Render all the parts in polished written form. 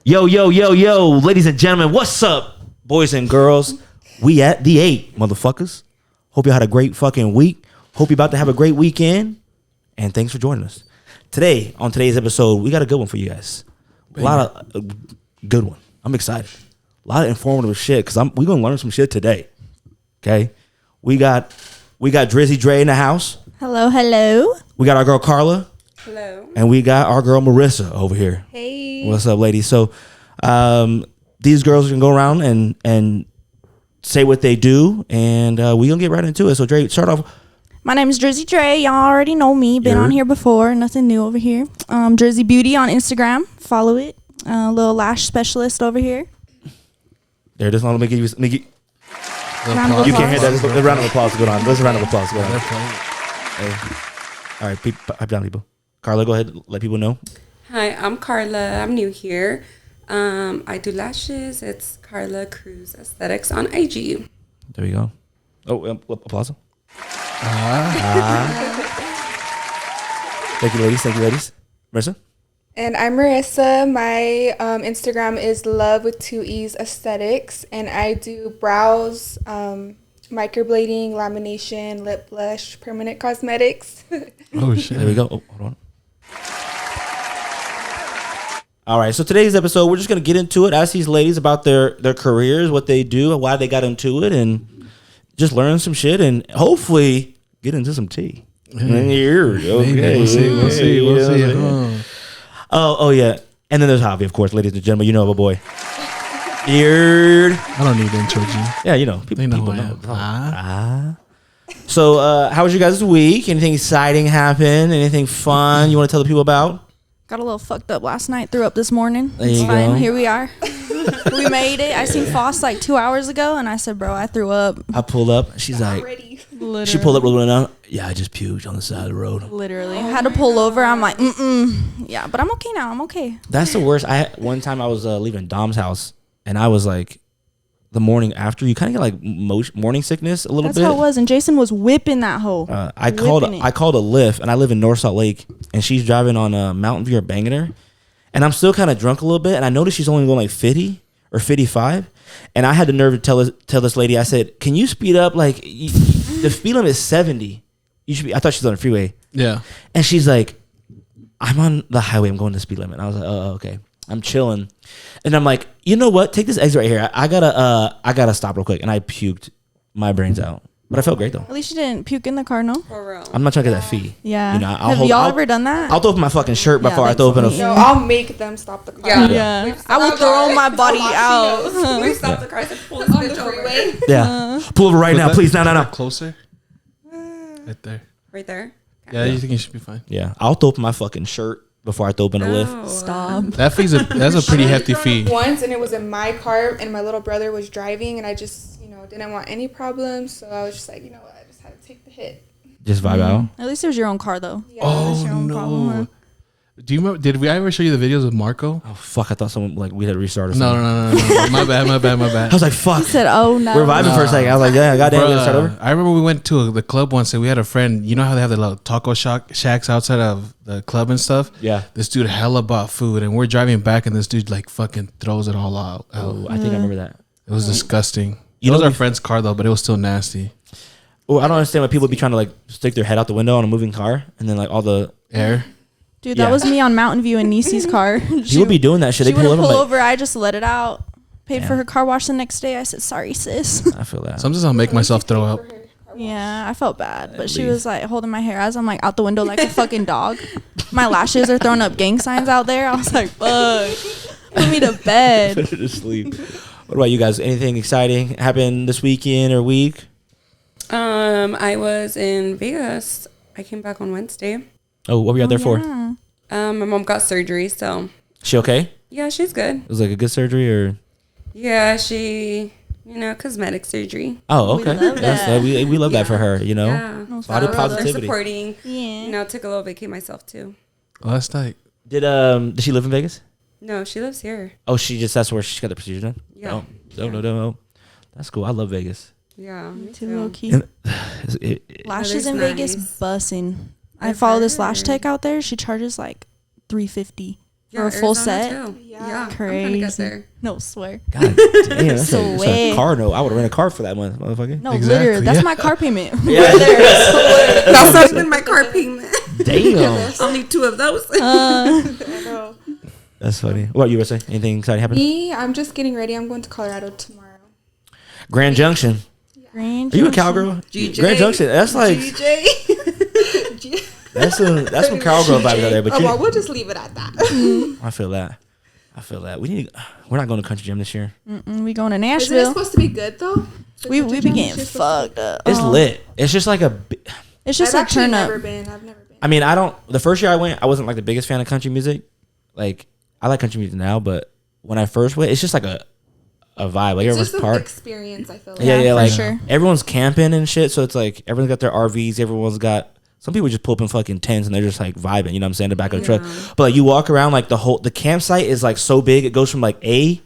Yo, ladies and gentlemen, what's up, boys and girls? We at the 8, motherfuckers. Hope you had a great fucking week. Hope you're about to have a great weekend. And thanks for joining us. Today, on today's episode, we got a good one for you guys. A lot of good one. I'm excited. A lot of informative shit because we're gonna learn some shit today. Okay, we got Drizzy Dre in the house. Hello. We got our girl Karla. Hello. And we got our girl Marysa over here. Hey. What's up, ladies? So, these girls can go around and say what they do, and we gonna get right into it. So, Dre, start off. My name is Drizzy Dre. Y'all already know me. Been on here before. Nothing new over here. Drizzy Beauty on Instagram. Follow it. Little lash specialist over here. There, just want to make you. You can't hear that. A round of applause going on. Let's a round of applause going on. Hey. All right, pipe down, people. Karla, go ahead. Let people know. Hi, I'm Karla. I'm new here. I do lashes. It's Karla Cruz Aesthetics on IG. There we go. Oh, applause. Thank you, ladies. Marysa? And I'm Marysa. My Instagram is love with 2 E's aesthetics, and I do brows, microblading, lamination, lip blush, permanent cosmetics. Oh shit! There we go. Oh, hold on. All right, so today's episode, we're just gonna get into it, ask these ladies about their careers, what they do, why they got into it, and just learn some shit, and hopefully get into some tea. Here, okay. We'll see. Oh yeah, and then there's Javi, of course, ladies and gentlemen. You know our boy. Here. I don't need to intro G. Yeah, you know. They know people who I am. So, how was your guys' week? Anything exciting happen? Anything fun you want to tell the people about? Got a little fucked up last night. Threw up this morning. There It's you fine. go. Here we are. We made it. I seen Foss like 2 hours ago, and I said, bro, I threw up. I pulled up. She's like, Literally. she pulled up, rolling down. Yeah, I just puked on the side of the road. Literally. Had to pull over. I'm like, Yeah, but I'm okay now. I'm okay. That's the worst. One time I was leaving Dom's house, and I was like, the morning after, you kind of get like morning sickness a little That's bit. how it was. And Jason was whipping that hoe. I called a Lyft, and I live in North Salt Lake, and she's driving on Mountain View or banging her, and I'm still kind of drunk a little bit, and I noticed she's only going like 50 or 55, and I had the nerve to tell this lady, I said, can you speed up? Like the speed limit is 70. You should be. I thought she was on the freeway. Yeah, and she's like, I'm on the highway. I'm going to the speed limit. And I was like, oh, okay. I'm chilling, and I'm like, you know what? Take this exit right here. I gotta stop real quick, and I puked my brains out. But I felt great though. At least you didn't puke in the car, no? I'm not trying to get that fee. Yeah. You know, Have y'all ever done that? I'll throw up my fucking shirt before I throw up in a. No, I'll make them stop the car. Yeah. I will throw my body out. We stopped the car. I said, pull this bitch over. Yeah. Pull over right now, please. No. Closer. Right there. Right there. Yeah, you think you should be fine? Yeah, I'll throw up my fucking shirt before I throw up in a lift. Stop. That's a pretty hefty fee. Once, and it was in my car, and my little brother was driving, and I just, didn't want any problems, so I was just like, you know what, I just had to take the hit. Just vibe out. At least it was your own car, though. Yeah. Oh your own no! problem, huh? Do you remember? Did we ever show you the videos of Marco? Oh fuck! I thought someone we had to restart or No. something. My bad. I was like, fuck. He said, oh no. We're vibing for a second. I was like, yeah, goddamn, we gotta start over. I remember we went to the club once, and we had a friend. You know how they have the little taco shacks outside of the club and stuff? Yeah. This dude hella bought food, and we're driving back, and this dude like fucking throws it all out. Oh, I think I remember that. It was disgusting. You It was know, our friend's car though, but it was still nasty. Oh, I don't understand why people be trying to like stick their head out the window on a moving car, and then like all the Air. Dude, that was me on Mountain View in Nisi's car. people be doing that shit. She They pull wouldn't over. pull Like, over. I just let it out. Paid Yeah. for her car wash the next day. I said, sorry, sis. I feel that. Sometimes I'll make myself throw up. Yeah, I felt bad. But she least. was like holding my hair as I'm like out the window like a fucking dog. My lashes are throwing up gang signs out there. I was like, fuck. Put me to bed. Put her to sleep. What about you guys? Anything exciting happened this weekend or week? I was in Vegas. I came back on Wednesday. Oh, what were you out there for? Yeah. My mom got surgery, so She okay? yeah, she's good. It was like a good surgery or? Yeah, she, cosmetic surgery. Oh, We okay. love that. We love that for her. You know, Yeah. body They're positivity. supporting. Yeah. Took a little vacay myself too. Last night. Did she live in Vegas? No, she lives here. Oh, that's where she got the procedure done. Yeah. Oh, no. That's cool. I love Vegas. Yeah, me Too too. low key. Lashes That in is Vegas nice. bussing. I I've follow this heard. lash tech out there. She charges like $350 For a full Arizona set? Too. Yeah. I'm trying to get Crazy. there. No, swear. God damn, that's a Sweet. car note. I would rent a car for that month, motherfucker. No, Exactly, literally. That's yeah. my car payment. Yeah. Right there. Swear. That's not even my car payment. Damn. Only 2 of those. I know. That's funny. What you were saying? Anything exciting happening? Me, I'm just getting ready. I'm going to Colorado tomorrow. Grand Junction. Grand Are you a Junction. cowgirl? GJ. Grand Junction. That's like DJ. that's some cowgirl vibes out there. But Oh, you, well, we'll just leave it at that. I feel that. We're not going to country gym this year. We going to Isn't it Nashville. supposed to be good though? We be getting fucked up. It's lit. It's just like It's just I've a actually turn up. never been. I've never been. I mean, the first year I went, I wasn't like the biggest fan of country music. Like, I like country music now, but when I first went, it's just like a vibe. Like, It's everyone's just an park. experience. I feel like. Yeah, for like sure. everyone's camping and shit. So it's like everyone's got their RVs. Everyone's got. Some people just pull up in fucking tents and they're just like vibing. You know what I'm saying? The back of the truck. But like you walk around, like the campsite is like so big. It goes from like A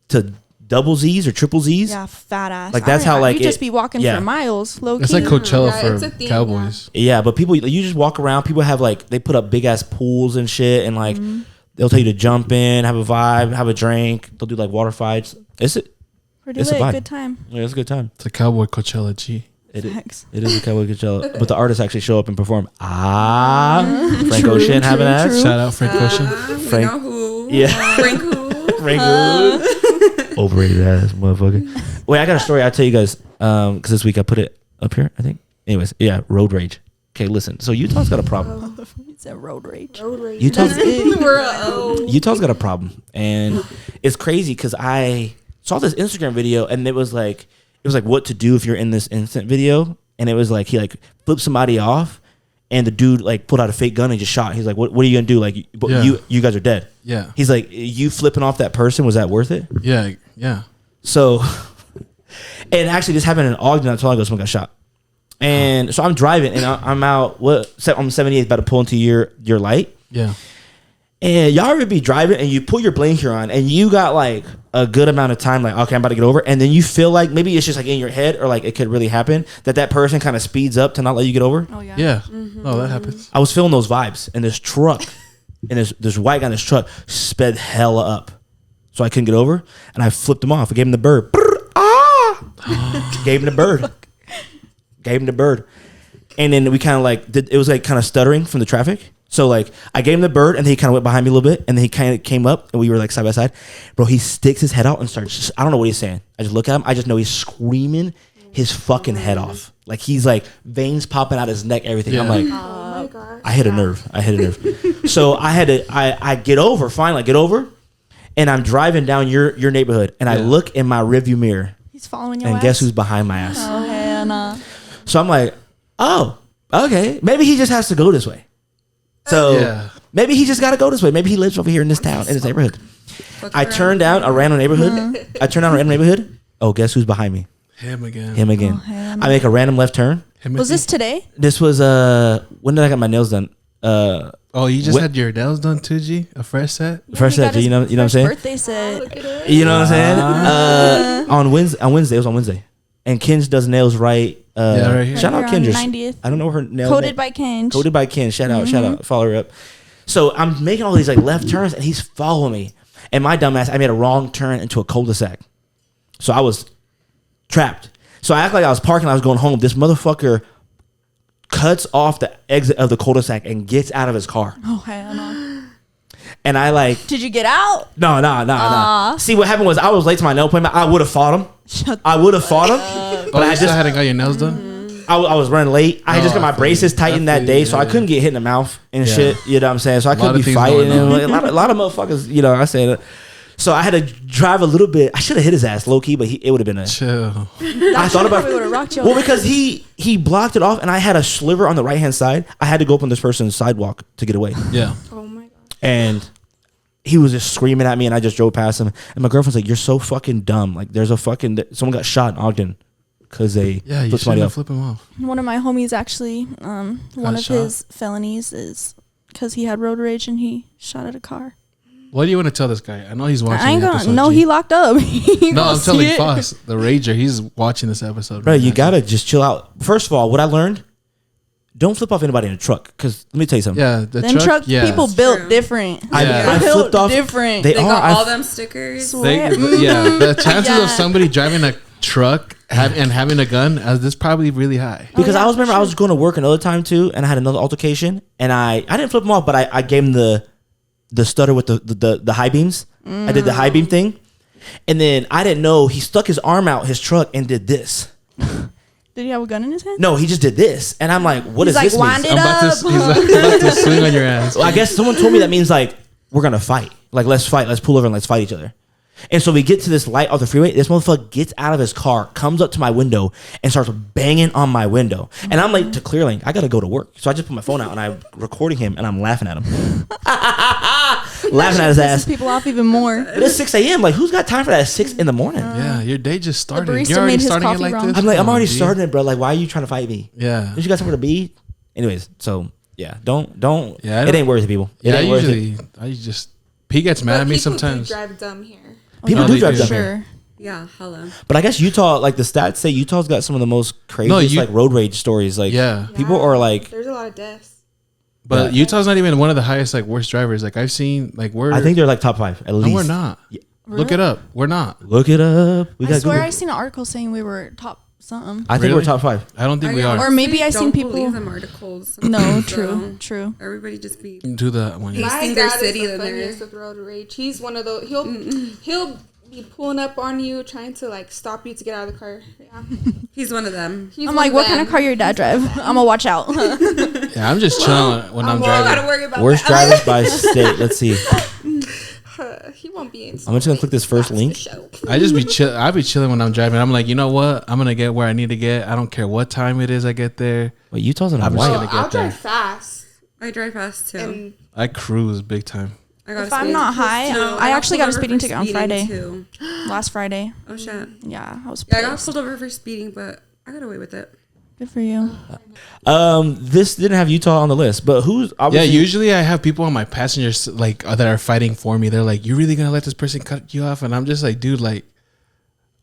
to double Z's or triple Z's. Yeah, fat ass. Like, that's how, like, you just it- be walking yeah. for miles, low key. It's like Coachella Yeah, it's a for thing, cowboys. Yeah, but people, you just walk around. People have like they put up big ass pools and shit, and like they'll tell you to jump in, have a vibe, have a drink. They'll do like water fights. It's a Pretty it's a lit. vibe. Good time. yeah, it's a good time. It's a cowboy Coachella G. Facts. It is a cowboy Coachella, but the artists actually show up and perform. Frank Ocean having true, ass. true. Shout out Frank Ocean. We Frank- know who. Yeah. Frank who. Frank Ocean. Overrated ass motherfucker. Wait, I got a story. I'll tell you guys because this week I put it up here. I think. Anyways, yeah, road rage. Okay, listen. So Utah's got a problem. It's a road rage. Road rage. Utah's Bro. Utah's got a problem, and it's crazy because I saw this Instagram video, and it was like what to do if you're in this instant video, and it was like he like flipped somebody off, and the dude like pulled out a fake gun and just shot. He's like, what are you gonna do? Like, Yeah. you guys are dead. Yeah. He's like, you flipping off that person, was that worth it? Yeah. Yeah. So, and actually, this happened in Ogden. Not too long ago, someone got shot. And so I'm driving, and I'm out. I'm 78th, about to pull into your light. Yeah. And y'all ever be driving and you pull your blinker on and you got like a good amount of time, like, okay, I'm about to get over. And then you feel like maybe it's just like in your head or like it could really happen that person kind of speeds up to not let you get over. Oh yeah. Yeah. Oh, that happens. I was feeling those vibes, and this truck and this white guy in this truck sped hella up. So I couldn't get over, and I flipped him off. I gave him the bird. Brr, ah! Gave him the bird. Gave him the bird. And then we kind of like it was like kind of stuttering from the traffic. So like I gave him the bird, and then he kind of went behind me a little bit, and then he kind of came up, and we were like side by side. Bro, he sticks his head out and starts. I don't know what he's saying. I just look at him. I just know he's screaming his fucking head off. Like he's like veins popping out his neck, everything. I'm Yeah. like, Oh my gosh. I hit a nerve. So I had to. I get over. Finally, I get over, and I'm driving down your neighborhood, and I Yeah. look in my rearview mirror, He's following your and ass. guess who's behind my ass? Oh hell nah. So I'm like, oh, okay. Maybe he just has to go this way. So Yeah. maybe he just got to go this way. Maybe he lives over here in this town, in this neighborhood. I turned down a random neighborhood. I turned down a random neighborhood. Oh, guess who's behind me? Him again. Him again. Oh, hell I make a random left turn. Him Was again. this today? This was when did I get my nails done? Oh, you just What- had your nails done too, G? A fresh set? First he got set, you know what I'm his saying? Birthday set. Look at it. You know what I'm saying? On Wednesday, it was on Wednesday. And Kinj does nails right. Yeah, right here. Shout out Right here Kinj. on 90th. I don't know her nails. Coded by Ken. Coded by Ken. Shout out. Follow her up. So I'm making all these like left turns, and he's following me. And my dumbass, I made a wrong turn into a cul-de-sac. So I was trapped. So I act like I was parking. I was going home. This motherfucker cuts off the exit of the cul-de-sac and gets out of his car. Oh hell no. And I like, Did you get out? no. Aw. See, what happened was I was late to my nail appointment. I would have fought him. Shut I would have fought him. Oh, But I you still just, hadn't got your nails done? I was running late. I had just Oh, got my I feel braces you. tightened I that feel day, you, so I yeah. couldn't get hit in the mouth and Yeah. shit. You know what I'm saying? So I couldn't of be things fighting. going on. And a lot of motherfuckers, you know, I said. So I had to drive a little bit. I should have hit his ass low key, but it would have been a. Chill. I thought about Probably would have rocked you. well because he blocked it off, and I had a sliver on the right hand side. I had to go up on this person's sidewalk to get away, Yeah. Oh my god. and he was just screaming at me, and I just drove past him. And my girlfriend's like, "You're so fucking dumb. Like, there's someone got shot in Ogden because they Yeah, you flipped should somebody have off." flipped him off. One of my homies actually, one of shot? his felonies is because he had road rage and he shot at a car. What do you want to tell this guy? I know he's watching I ain't the gonna. episode, No, G. he locked up. He No, gonna I'm see telling it. Foss, the Rager. He's watching this episode. Bro, right you now. gotta just chill out. First of all, what I learned, don't flip off anybody in a truck. Because let me tell you something. Yeah, the Then truck yeah. people True. built different. I Built flipped off. different. They They are. got I all them stickers. Swear. Yeah, the chances Yeah. of somebody driving a truck and having a gun is probably really high. Because yeah, I was for remember I was going to work another time too, and I had another altercation, and I didn't flip him off, but I gave him the stutter with the high beams. I did the high beam thing, and then I didn't know he stuck his arm out his truck and did this. Did he have a gun in his hand? No, he just did this, and I'm like, what He's does like, this wind mean? it I'm about up. to, he's about to swing on your ass. Well, I guess someone told me that means like we're gonna fight. Like let's fight. Let's pull over and let's fight each other. And so we get to this light off the freeway. This motherfucker gets out of his car, comes up to my window, and starts banging on my window. And I'm like to clear lane. I gotta go to work. So I just put my phone out and I'm recording him and I'm laughing at him. Laughing at his Pisses ass. people off even more. It's 6 a.m. Like who's got time for that at 6 in the morning? Yeah, your day just started. barista You're already made his starting it coffee like wrong. this. I'm like, I'm Come on, already G. starting it, bro. Like, why are you trying to fight me? Yeah. Don't you got somewhere to be? Anyways, so yeah, don't. Yeah, I it don't- ain't worth it, people. It Yeah, ain't worth it. I just he gets mad at me people sometimes. do drive dumb here. People Oh, do they drive do. down here. Sure. Yeah, hello. But I guess Utah, like the stats say, Utah's got some of the most craziest you- like road rage stories. Like, Yeah. people are like, There's a lot of deaths. But Utah's not even one of the highest like worst drivers. Like I've seen like we're I think they're like top 5 at least. no, we're not. Yeah. Look it up. We're not. Look it up. We I got swear Google. I seen an article saying we were top something. I think we're Really? top 5. I don't think we are. Or maybe I seen don't people- believe them articles. No, So, true. Everybody just be. Do the one. Yeah. My think their dad city is the in there. funniest with road rage. He's one of those. He'll be pulling up on you, trying to like stop you to get out of the car. Yeah. He's one of them. He's I'm one like, what them. kind of car your dad drive? I'm gonna watch out. Yeah, I'm just chilling when I'm Well, I driving. gotta worry about Worst that. drivers by state. Let's see. He won't be in. I'm just gonna click this first That's the link. show. I just be chill. I be chilling when I'm driving. I'm like, you know what? I'm gonna get where I need to get. I don't care what time it is. I get there. Wait, Utah's in I'm Hawaii. just Well, gonna I'll get there. drive fast. I drive fast too. And I cruise big time. I got If I'm not high, I actually got a speeding ticket on Friday. Too. Last Friday. Oh shit. Yeah, I was Yeah, I got pissed. pulled over for speeding, but I got away with it. Good for you. This didn't have Utah on the list, but who's Yeah, obviously usually I have people on my passengers like that are fighting for me. They're like, "You really gonna let this person cut you off?" And I'm just like, "Dude, like,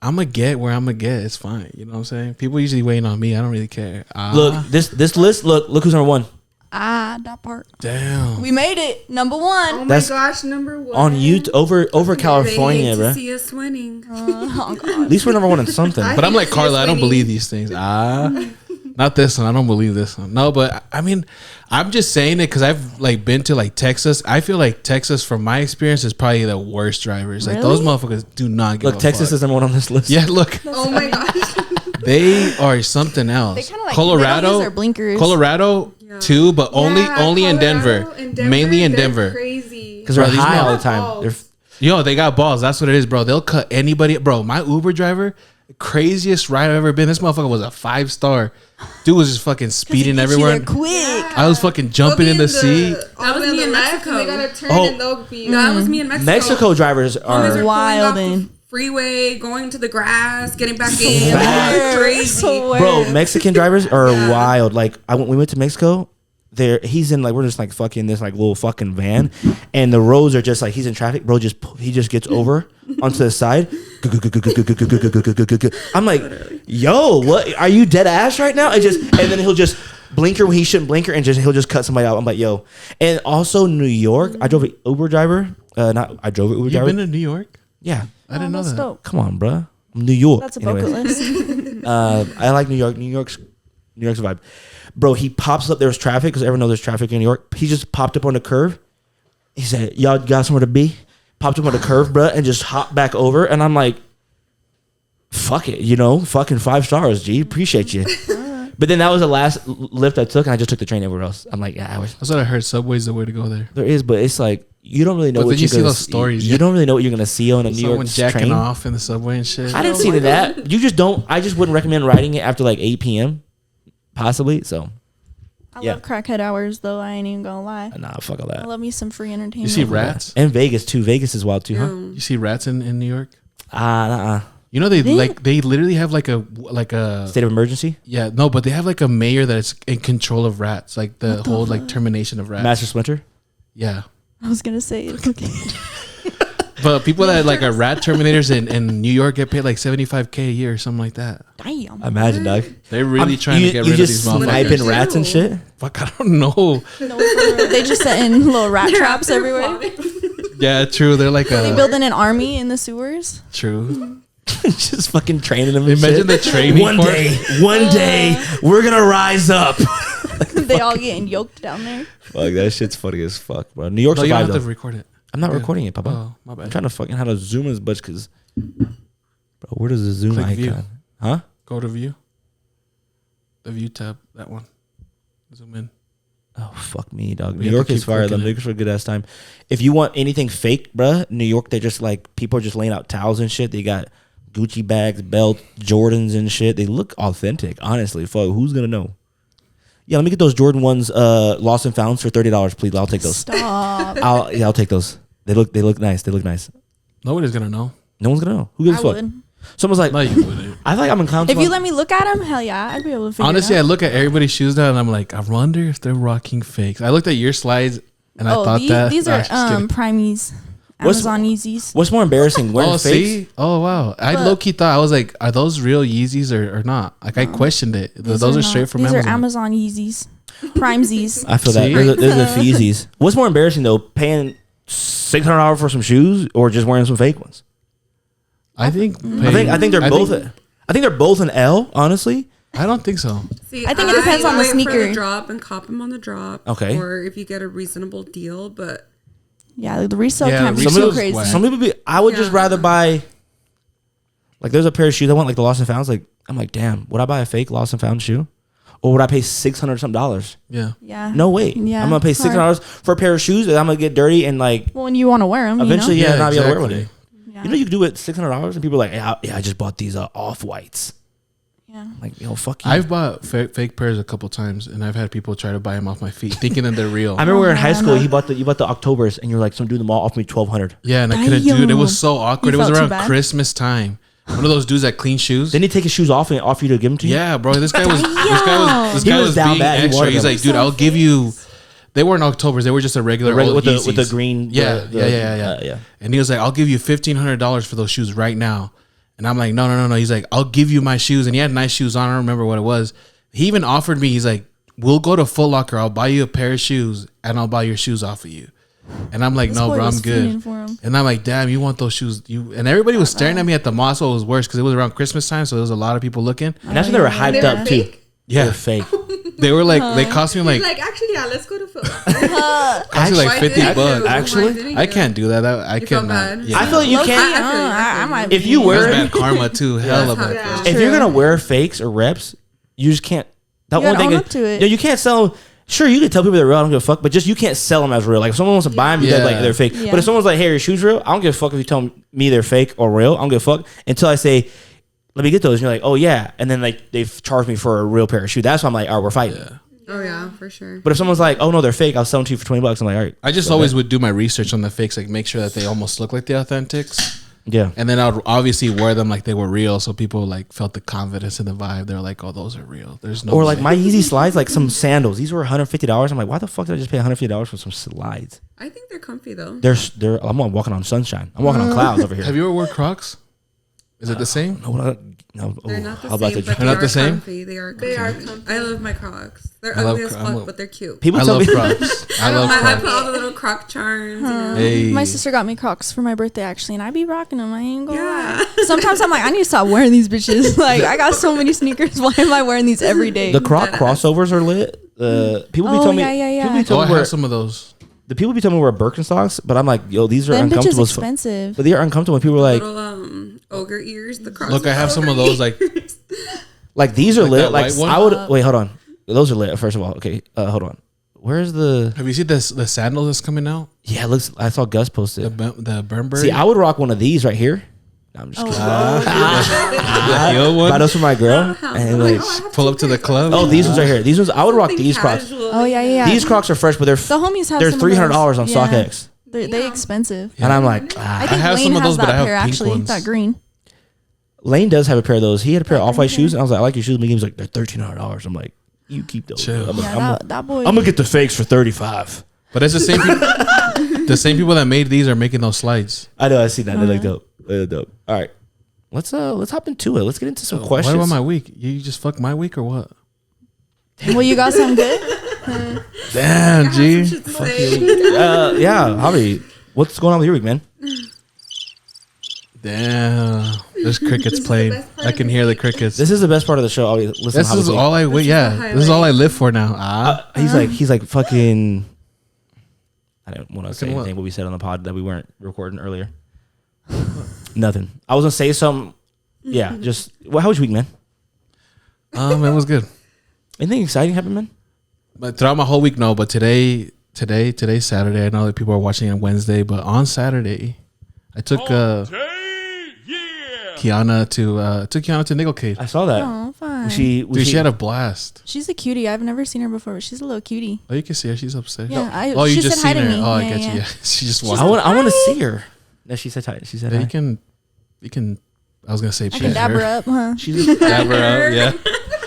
I'm gonna get where I'm gonna get. It's fine." You know what I'm saying? People usually waiting on me. I don't really care. Look, this list. Look who's number 1 That part. Damn. We made it. Number oh one. my That's gosh, number one on Utah over California, They hate bro. to see us winning. Oh, God. At least we're number 1 in something. But I'm like Yes, Karla. I don't winning. believe these things. Not this one. I don't believe this one. No, but I mean, I'm just saying it because I've like been to like Texas. I feel like Texas, from my experience, is probably the worst drivers. Like those Really? motherfuckers do not give Look, a Texas fuck. is number 1 on this list. Yeah, look, Oh my gosh. they are something else. They kind of like Colorado, they don't use their blinkers. Colorado too, but only Yeah, in Colorado Denver. Mainly in they're Denver. Crazy. because they're Bro, these high all the motherfuckers- time. They're Yo, they got balls. That's what it is, bro. They'll cut anybody. Bro, my Uber driver, craziest ride I've ever been. This motherfucker was a 5-star. Dude was just fucking speeding everywhere. Quick. I was fucking jumping in the seat. That was me in Mexico. They gotta turn Oh. and they'll be. That was me in Mexico. Mexico drivers Homies are pulling Wild off the and- freeway, going to the grass, getting back in. Like, Facts. crazy. bro. Mexican drivers are wild. Like we went to Mexico. He's in like we're just like fucking this like little fucking van, and the roads are just like he's in traffic. Bro, he just gets over onto the side. I'm like, yo, what? Are you dead ass right now? And then he'll just blinker when he shouldn't blinker, and he'll just cut somebody out. I'm like, yo. And also New York, I drove an Uber driver. I drove an Uber You driver. been to New York? Yeah, I didn't know that. Dope. come on, bro. New York. That's a bucket Anyways. list. I like New York. New York's a vibe. Bro, he pops up. There was traffic because everyone knows there's traffic in New York. He just popped up on the curve. He said, y'all got somewhere to be? Popped up on the curve, bro, and just hopped back over. And I'm like, fuck it, fucking 5 stars, G. Appreciate you. But then that was the last lift I took, and I just took the train everywhere else. I'm like, yeah, That's what I heard. Subway's the way to go there. there is, but it's like, you don't really know But what then you you're see gonna those stories, You yeah. don't really know what you're going to see on a New Someone York jacking train. off in the subway and shit. I didn't see any of that. You just don't. I just wouldn't recommend riding it after like 8 p.m. Possibly. So, I Yeah. love crackhead hours though. I ain't even gonna lie. nah, fuck all I that. love me some free entertainment. You see rats? And Vegas too. Vegas is wild too, huh? You see rats in New York? Nah. You know they Really? they literally have like a State of emergency. yeah, no, but they have like a mayor that's in control of rats, like the whole like termination of rats. Master Splinter. Yeah. I was gonna say. Okay. But people that like are rat terminators in New York get paid like $75K a year or something like that. Damn. Imagine, dog. They're really trying to get rid of these motherfuckers. sniping rats and shit. Fuck, I don't know. They just setting little rat traps everywhere. Yeah, true. They're like They building an army in the sewers. True. Just fucking training them. And Imagine shit. the training. One day, we're gonna rise up. They all getting yoked down there. Fuck, that shit's funny as fuck, bro. New York No, you don't survived have to though. record it. I'm not Yeah. recording it, Papa. Oh, my bad. I'm trying to fucking how to zoom as much because, bro, where does the zoom Click icon? view. Huh? Go to view. The view tab. That one. Zoom in. Oh fuck me, dog. We New have to York is keep fire. Though. clicking New it. York's for a good ass time. If you want anything fake, bruh, New York, they just like people are just laying out towels and shit. They got Gucci bags, belts, Jordans and shit. They look authentic. Honestly, fuck, who's gonna know? Yeah, let me get those Jordan ones, lost and found for $30, please. I'll take those. Stop. I'll take those. They look nice. They look nice. Nobody's gonna know. No one's gonna know. Who gives I a fuck? would. Someone's like, No, you wouldn't. I feel like I'm in clown. If you let me look at them, hell yeah, I'd be able to figure Honestly, it I out. look at everybody's shoes now and I'm like, I wonder if they're rocking fakes. I looked at your slides and I thought that. These Nah, are just kidding. Prime's What's- Amazon Yeezys. What's more embarrassing, wearing Oh, fakes? see? Oh, wow. I But- low key thought, I was like, are those real Yeezys or not? Like, I questioned it. Those are not. straight from These Amazon. are Amazon Yeezys. Prime Z's. I feel that. See? There's a feesies. What's more embarrassing though, paying $600 for some shoes or just wearing some fake ones? I think. I think they're both. I think they're both an L. Honestly, I don't think so. See, I think it depends on the wait for sneaker. the drop and cop them on the drop. Okay. Or if you get a reasonable deal, but Yeah, the resale Yeah, can be resale's so crazy. whack. some people be. I would just Yeah. rather buy. Like, there's a pair of shoes I want, like the Lost and Founds. Like, I'm like, damn, would I buy a fake Lost and Found shoe, or would I pay $600 something? Yeah. Yeah. No way. Yeah, I'm gonna pay $600 for a pair of shoes that I'm gonna get dirty and like Well, when you want to wear them, eventually, you know? yeah, not be able to wear one exactly. day. Yeah. You know, you can do it $600 and people are like, yeah, I just bought these off whites. Yeah. Like, fuck you. I've bought fake pairs a couple times, and I've had people try to buy them off my feet, thinking that they're real. I remember we were in high school. man. You bought the Octobers, and you're like, some dude them all offered me $1,200. Yeah, and I couldn't do it. It was so awkward. It You was felt too around bad? Christmas time. One of those dudes that clean shoes. Then he take his shoes off and offer you to give them to you. Yeah, bro. This guy was He was down being bad. He extra. wanted He's them. like, dude, I'll give you. They weren't Octobers. They were just a regular old with the Yeezys. green. Yeah, yeah. yeah. And he was like, I'll give you $1,500 for those shoes right now. And I'm like, no. He's like, I'll give you my shoes. And he had nice shoes on. I don't remember what it was. He even offered me, he's like, we'll go to Foot Locker. I'll buy you a pair of shoes and I'll buy your shoes off of you. And I'm like, This no, boy bro, was I'm good. fiending for 'em. And I'm like, damn, you want those shoes? And everybody was staring at me at the mall. So it was worse because it was around Christmas time. So there was a lot of people looking. And that's when they were hyped they were up too. fake? They're Yeah, fake. they were like, they cost me like, like actually, yeah, let's go to Foot cost me like Why 50 didn't bucks. you? Actually, Why didn't I you? can't do that. I You felt cannot. bad? Yeah. I feel like you Low-key, can't. I might. If you It was wear, bad karma too. Hell of That's a. how- if you're gonna wear fakes or reps, you just can't. That You one gotta thing own is, up to it. no, you can't sell. Sure, you can tell people they're real. I don't give a fuck. But just you can't sell them as real. Like if someone wants to buy them, you Yeah. like they're fake. Yeah. But if someone's like, "Hey, your shoes real," I don't give a fuck if you tell me they're fake or real. I don't give a fuck until I say, "Let me get those." And you're like, "Oh yeah," and then like they've charged me for a real pair of shoes. That's why I'm like, "All right, we're fighting." Oh yeah, for sure. But if someone's like, "Oh no, they're fake," I'll sell them to you for $20. I'm like, "All right." I just always would do my research on the fakes, like make sure that they almost look like the authentics, Yeah. and then I'd obviously wear them like they were real, so people like felt the confidence in the vibe. They're like, "Oh, those are real." There's no Or like way. my Yeezy slides, like some sandals. These were $150. I'm like, why the fuck did I just pay $150 for some slides? I think they're comfy though. They're. I'm not walking on sunshine. I'm walking on clouds over here. Have you ever worn Crocs? Is it the same? No, They're not the how about same, the- but They're not they the are same? comfy. They are comfy. They are comfy. I love my Crocs. They're I love ugly as Cro- I'm fuck, a- but they're cute. People I tell love me. Crocs. I love I Crocs. put all the little Croc charms. You know? Hey. My sister got me Crocs for my birthday actually, and I be rocking them. I ain't gonna Yeah. lie. Sometimes I'm like, I need to stop wearing these bitches. Like, I got so many sneakers. Why am I wearing these every day? The Croc crossovers are lit. People be Oh, telling me. yeah. People be Oh, telling I me wear, have some of those. the people be telling me wear Birkenstocks, but I'm like, yo, these are Them bitches uncomfortable. As fuck. expensive. But they are uncomfortable. And people are like, Little ogre ears. The Crocs. Look, I have some of ogre those. Like, ears. like these are Like lit. that Like white one? I would wait. Hold on. Those are lit. First of all, okay. Hold on. Where's the? have you seen the sandals that's coming out? Yeah, it looks. I saw Gus post it. The Burnberry. See, I would rock one of these right here. No, I'm just kidding. the old Buy one. those for my girl. And like, Pull up to the club. oh, these ones right here. These ones I would rock Something these Crocs. casual. Oh yeah. These Crocs are fresh, but they're The homies have they're some of $300 those. on Yeah. StockX. They expensive. And I'm like, I think have Lane some of has those, but that I have pair pink actually. ones. That green. Lane does have a pair of those. He had a pair of off-white shoes, and I was like, I like your shoes. And he was like, they're $1,300. I'm like, you keep those. Chill. I'm like, Yeah, that boy. I'm gonna get the fakes for $35. But it's the same people. The same people that made these are making those slides. I know. I see that. They look dope. They look dope. All right. Let's hop into it. Let's get into some questions. What about my week? You just fucked my week or what? Well, you got some good. Damn, G. Yeah, Javi, what's going on with your week, man? Damn. There's crickets playing. I can hear the crickets. This is the best part of the show. Listen, This is all I wait. Yeah, this is all I live for now. He's like fucking. I don't want to say what? anything what we said on the pod that we weren't recording earlier. Nothing. I was gonna say something. Yeah, just how was your week, man? It was good. Anything exciting happened, man? But throughout my whole week, no. But today's Saturday. I know that people are watching on Wednesday, but on Saturday, I took Kiana to Nickelcade. I saw that. Oh, fun. She Had a blast. She's a cutie. I've never seen her before, but she's a little cutie. Oh, you can see her. She's upstairs. Yeah, you she just said hi seen to her. me. Oh, I Yeah, get yeah. you. Yeah, she just I walked. want to see her. No, she said hi. She said hi. You can. I was gonna say. I can dab her up, huh? She's a, Dab her up. Yeah.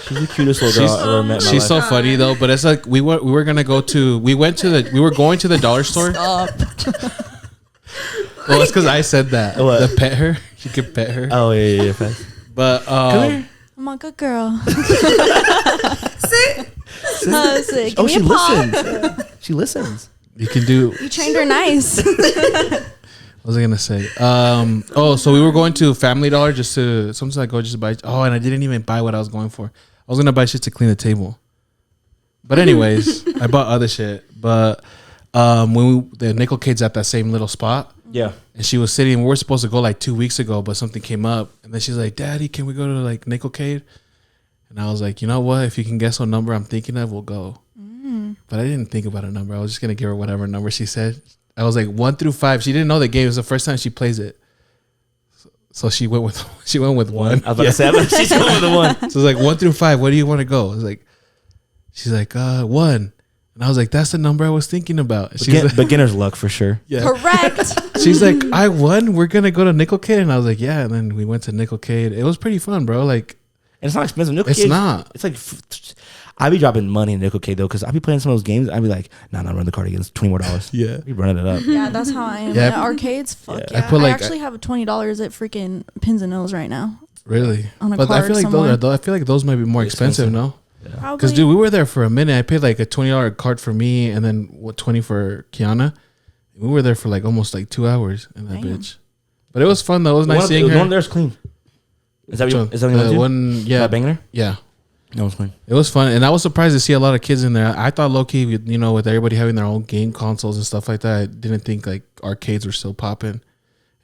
she's the cutest little girl I've ever met in my She's life. so funny though, but it's like we were going to going to the dollar store. Stop. Well, it's because I said that. What? The pet her. You could pet her. Oh yeah. Fast. But Come here. I'm a good girl. Sit. Sick. Oh, Give she me a paw. listens. She listens. you can do. You trained her nice. What was I gonna say? So we were going to Family Dollar just to buy. Oh, and I didn't even buy what I was going for. I was gonna buy shit to clean the table. But anyways, I bought other shit. But when the Nickelcade's at that same little spot, Yeah. and she was sitting. We were supposed to go like 2 weeks ago, but something came up, and then she's like, "Daddy, can we go to like Nickelcade?" And I was like, "You know what? If you can guess what number I'm thinking of, we'll go." But I didn't think about a number. I was just gonna give her whatever number she said. I was like 1 through 5. She didn't know the game. It was the first time she plays it. So she went with 1. I was about to say, I bet she's going with the one. So it's like 1 through 5. Where do you want to go? I was like, she's like 1, and I was like, that's the number I was thinking about. She's like, Beginner's luck for sure. yeah. Correct. She's like, I won. We're gonna go to Nickelcade, and I was like, yeah. And then we went to Nickelcade. It was pretty fun, bro. Like, And it's not expensive. Nickelcade, it's not. It's like I be dropping money in Nickelcade though, because I be playing some of those games. I be like, nah, run the card again. It's $20 more. Yeah. I be running it up. Yeah, that's how I am. Yeah. At arcades, fuck Yeah. yeah. I put, I like, actually have $20 at freaking Pins and Nails right now. Really? On a But I card feel like somewhere. I feel like those might be more expensive, no? Probably. Because dude, we were there for a minute. I paid like a $20 card for me, and then $20 for Kiana. We were there for like almost like 2 hours in that Damn. bitch. But it was fun though. It was nice seeing The her. one there's clean. Is that what you the want one? Yeah, Banger? yeah. No, it's clean. It was fun, and I was surprised to see a lot of kids in there. I thought low key, you know, with everybody having their own game consoles and stuff like that, I didn't think like arcades were still popping.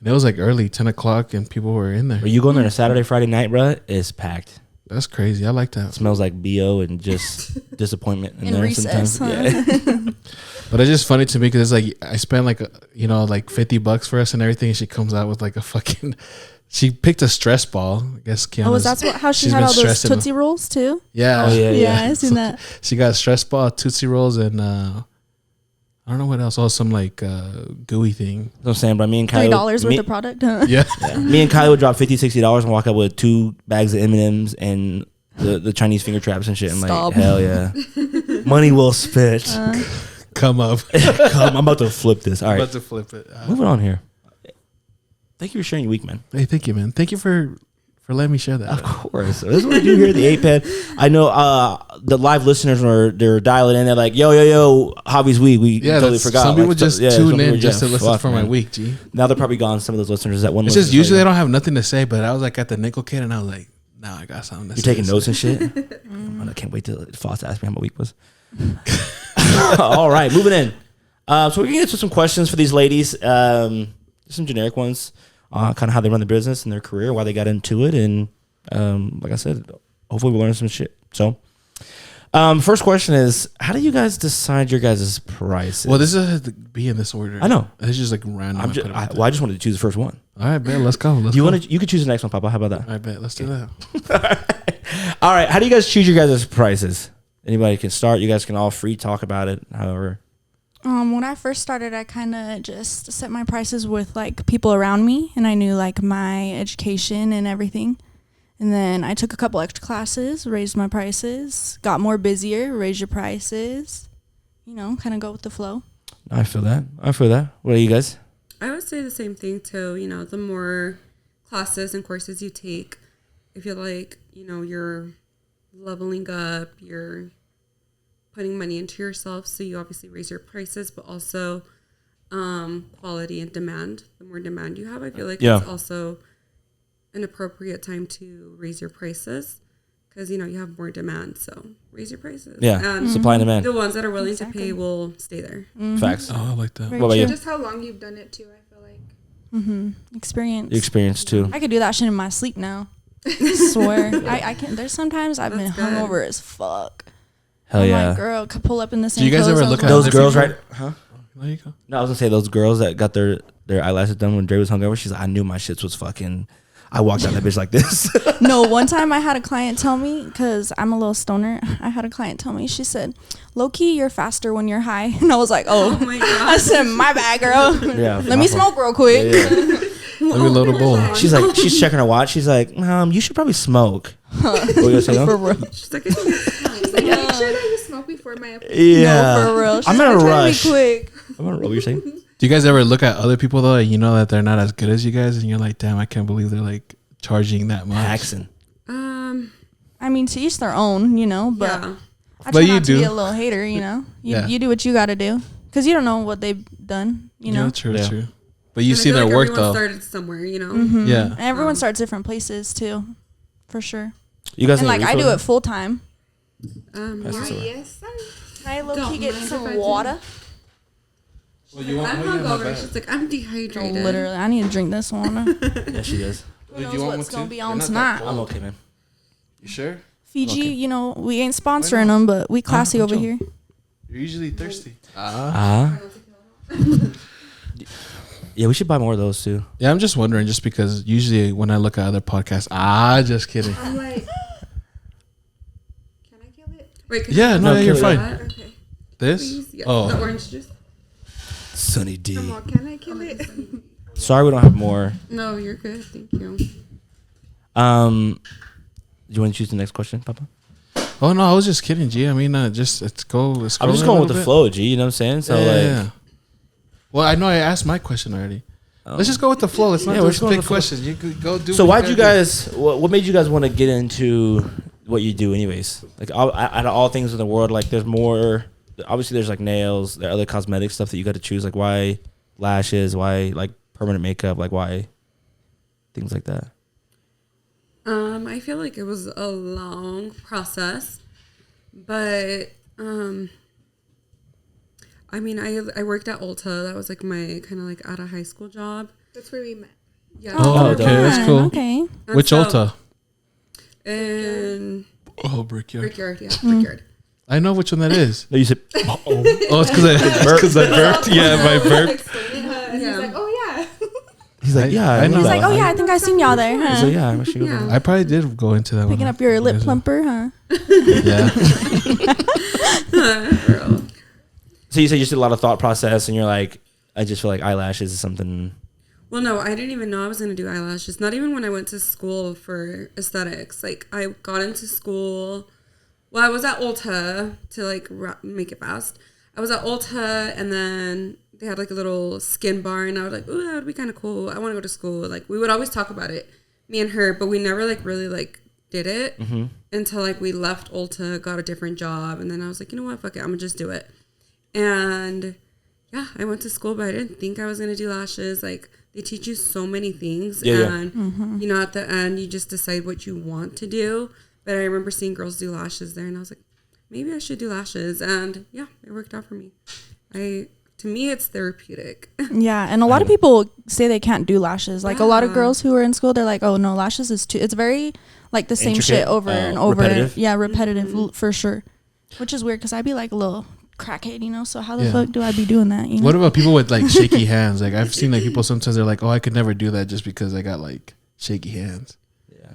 And it was like early 10 o'clock, and people were in there. Are you going there on a Saturday, Friday night, bro? It's packed. That's crazy. I like It that. smells like BO and just disappointment in In there recess, sometimes. huh? Yeah. But it's just funny to me because it's like I spent like like $50 for us and everything, and she comes out with like a fucking. She picked a stress ball. I guess Kiana's, Oh, was that how she she's had been all those stressing. Tootsie Rolls too? Yeah. Oh, yeah. Yeah, I seen that. She got a stress ball, Tootsie Rolls, and I don't know what else. Oh, some like gooey thing. That's what I'm saying, but me and Kylie. $3 worth of product. Huh? Yeah. Me and Kylie would drop $50-$60 and walk out with 2 bags of M&Ms and the Chinese finger traps and shit. I'm Stop. like, hell yeah. Money well spent. Come up. Come, I'm about to flip this. All right. About to flip it. Moving on here. Thank you for sharing your week, man. Hey, thank you, man. Thank you for letting me share that. Of course. So this is what we do here at the 8-Pad. I know the live listeners they're dialing in. They're like, yo, Javi's week. We totally forgot. Some people Like, just some tune people in just to listen fuck, for my man. week, G. Now they're probably gone. Some of those listeners that one. It's just usually they don't have nothing to say, but I was like at the Nickelcade and I was like, nah, I got something to You're say. taking notes and shit. I can't wait till Foss asks me how my week was. All right, moving in. So we're gonna get to some questions for these ladies. Some generic ones, kind of how they run the business and their career, why they got into it, and like I said, hopefully we'll learn some shit. So, first question is, how do you guys decide your guys' prices? Well, this has to be in this order. I know. It's just like random. I just wanted to choose the first one. All right, bet. Let's go. You could choose the next one, Papa. How about that? I bet. Let's do that. All right. How do you guys choose your guys' prices? Anybody can start. You guys can all free talk about it. However, When I first started, I kind of just set my prices with like people around me, and I knew like my education and everything. And then I took a couple extra classes, raised my prices, got more busier, raised your prices. You know, kind of go with the flow. I feel that. What are you guys? I would say the same thing too. You know, the more classes and courses you take, I feel like, you know, you're leveling up, you're putting money into yourself. So you obviously raise your prices, but also quality and demand. The more demand you have, I feel like it's also an appropriate time to raise your prices. Because, you know, you have more demand, so raise your prices. Yeah, and supply and demand. The ones that are willing to pay will stay there. Facts. Oh, I like that. What about you? Just how long you've done it too, I feel like. Experience. Experience too. I could do that shit in my sleep now. Swear. I can. There's sometimes I've been hungover as fuck. Hell I'm yeah. like, girl, could pull up in the same Do you guys clothes ever I was look at Those other girls, people? right? Huh? There you go. No, I was gonna say those girls that got their eyelashes done when Dre was hungover. She's like, I knew my shits was fucking. I walked out that bitch like this. No, one time I had a client tell me, because I'm a little stoner, I had a client tell me, she said, low-key, you're faster when you're high. And I was like, oh my God. I said, my bad, girl. Yeah, Let me smoke real quick. Yeah. Let me load a bowl. She's like, she's checking her watch. She's like, you should probably smoke. What were you gonna say? For real. She's like, Make sure that you smoke before my appointment. Yeah. No, for real. I'm in a She's like, try to be rush. quick. I'm in a rush. What you're saying? Do you guys ever look at other people though, and you know that they're not as good as you guys, and you're like, damn, I can't believe they're like charging that much. Accent. I mean, to each their own, you know, but yeah. I But try you not to do. be a little hater, you know. Yeah. You do what you got to do. Because you don't know what they've done, you know. Yeah, true, Yeah. true. But you And I see feel their like work everyone though. started somewhere, you know. Yeah. And everyone starts different places, too. For sure. You guys And, need like, a I do refill? it full time. That's Yeah. Yes, sir. Can I low-key Don't get mind some if I do. water? Well, you I'm hungover. She's like, I'm dehydrated. Literally, I need to drink this water. Yeah, she does. Who knows what's going to be on They're not tonight. that I'm cold. okay, man. You sure? Fiji, Okay. you know, we ain't sponsoring them, but we classy over chill. here. You're usually thirsty. Yeah, we should buy more of those too. Yeah, I'm just wondering, just because usually when I look at other podcasts, just kidding. I'm like, can I kill it? Wait, can Yeah, you no, do you're that? fine. Okay. This? Please? Yeah. Oh, The orange juice? Sunny D. Come on, can I kill it? Sorry, we don't have more. No, you're good. Thank you. Do you want to choose the next question, Papa? oh no, I was just kidding, G. I mean, just let's go. I'm just going with the flow, G. You know what I'm saying? So like, Well, I know I asked my question already. Let's just go with the flow. Let's not Yeah, we're just just going pick with the flow. questions. You could go do. so what why'd you gotta do. guys? What made you guys want to get into what you do, anyways? Like, out of all things in the world, like, there's more. Obviously, there's like nails, there are other cosmetic stuff that you got to choose. Like, why lashes? Why like permanent makeup? Like, why things like that? I feel like it was a long process, but I mean, I worked at Ulta. That was like my kind of like out of high school job. That's where we met. Yeah. Oh, okay, that's fun. cool. Okay. And Which so- Ulta? In Oh, Brickyard. Brickyard, yeah, Brickyard. I know which one that is. No, you said. Oh, it's because I burped. Yeah, my burp. Explaining her, and Yeah. he's like, oh yeah. He's like, yeah. I know He's that. like, oh yeah, I think I seen y'all there, He's huh? like, yeah. I should go Yeah. there. I probably did go into that Picking one. up your lip Yes, plumper, huh? Yeah. Girl. So you said you did a lot of thought process, and you're like, I just feel like eyelashes is something. Well, no, I didn't even know I was going to do eyelashes. Not even when I went to school for aesthetics. Like, I got into school. Well, I was at Ulta to, like, make it fast. I was at Ulta, and then they had, like, a little skin bar, and I was like, ooh, that would be kind of cool. I want to go to school. Like, we would always talk about it, me and her, but we never, like, really, like, did it until, like, we left Ulta, got a different job, and then I was like, you know what, fuck it, I'm going to just do it. And, yeah, I went to school, but I didn't think I was going to do lashes. Like, they teach you so many things. Yeah, and, you know, at the end, you just decide what you want to do. But I remember seeing girls do lashes there, and I was like, maybe I should do lashes. And, yeah, it worked out for me. To me, it's therapeutic. Yeah, and a lot of people say they can't do lashes. Like a lot of Yeah. girls who are in school, they're like, "Oh no, lashes is too." It's very like the same Intricate, shit over and over. repetitive? Yeah, repetitive for sure. Which is weird because I'd be like a little crackhead, you know. So how the Yeah. fuck do I be doing that? You know? What about people with like shaky hands? Like I've seen like people sometimes they're like, oh, I could never do that just because I got like shaky hands.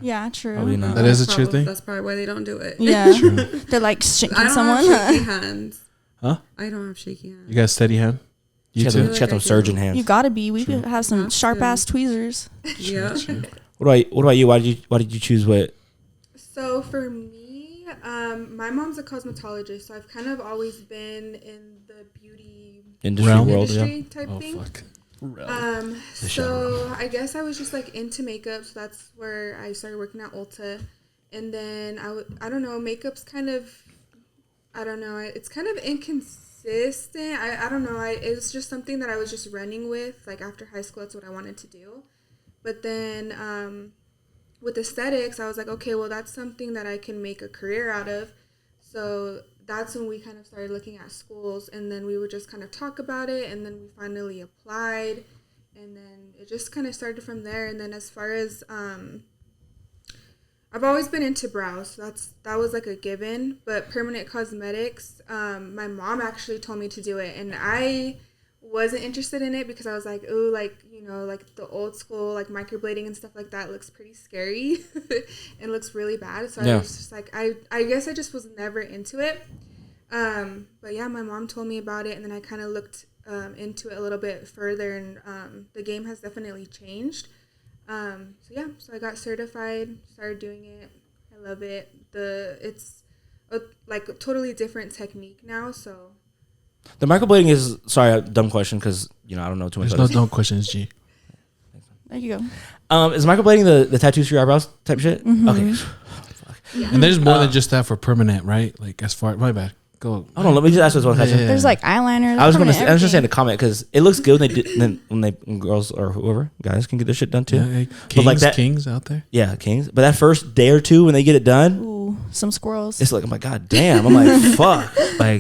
Yeah, true. Probably not. That is a true thing? That's probably why they don't do it. Yeah, True. they're like shaking I don't someone. have shaky hands. Huh? I don't have shaky hands. You got steady hand? She You had too? them, she had them surgeon hands. You gotta be. We could have some Have sharp to. ass tweezers. Yeah. What about you? Why did you choose what? So for me, my mom's a cosmetologist, so I've kind of always been in the beauty industry Realm? world. industry Yeah. type Oh thing. fuck. So I guess I was just like into makeup, so that's where I started working at Ulta, and then I don't know, makeup's kind of, I don't know, it's kind of inconsistent. I don't know, it's just something that I was just running with, like after high school, that's what I wanted to do. But then with aesthetics, I was like, okay, well that's something that I can make a career out of. So that's when we kind of started looking at schools, and then we would just kind of talk about it, and then we finally applied, and then it just kind of started from there. And then as far as I've always been into brows, so that was like a given. But permanent cosmetics, my mom actually told me to do it, and I wasn't interested in it because I was like, ooh, like, you know, like the old school, like microblading and stuff like that looks pretty scary and looks really bad. So I was just like, I guess I just was never into it. But yeah, my mom told me about it, and then I kind of looked into it a little bit further, and the game has definitely changed. So I got certified, started doing it. I love it. It's like a totally different technique now, so. The microblading is, sorry, a dumb question because, you know, I don't know too much There's about no dumb questions, G. There you go. Is microblading the tattoos for your eyebrows type shit? Mm-hmm. Okay. Yeah. And there's more than just that for permanent, right? Like as far, my bad. Go. Hold on, let me just ask this one question. Yeah. There's like eyeliner. I was just saying in the comment because it looks good when girls or whoever guys can get their shit done too. Yeah, But like that, kings out there. yeah, kings. But that first day or two when they get it done, Ooh, some squirrels. it's like, I'm like, God damn. I'm like, fuck. Like,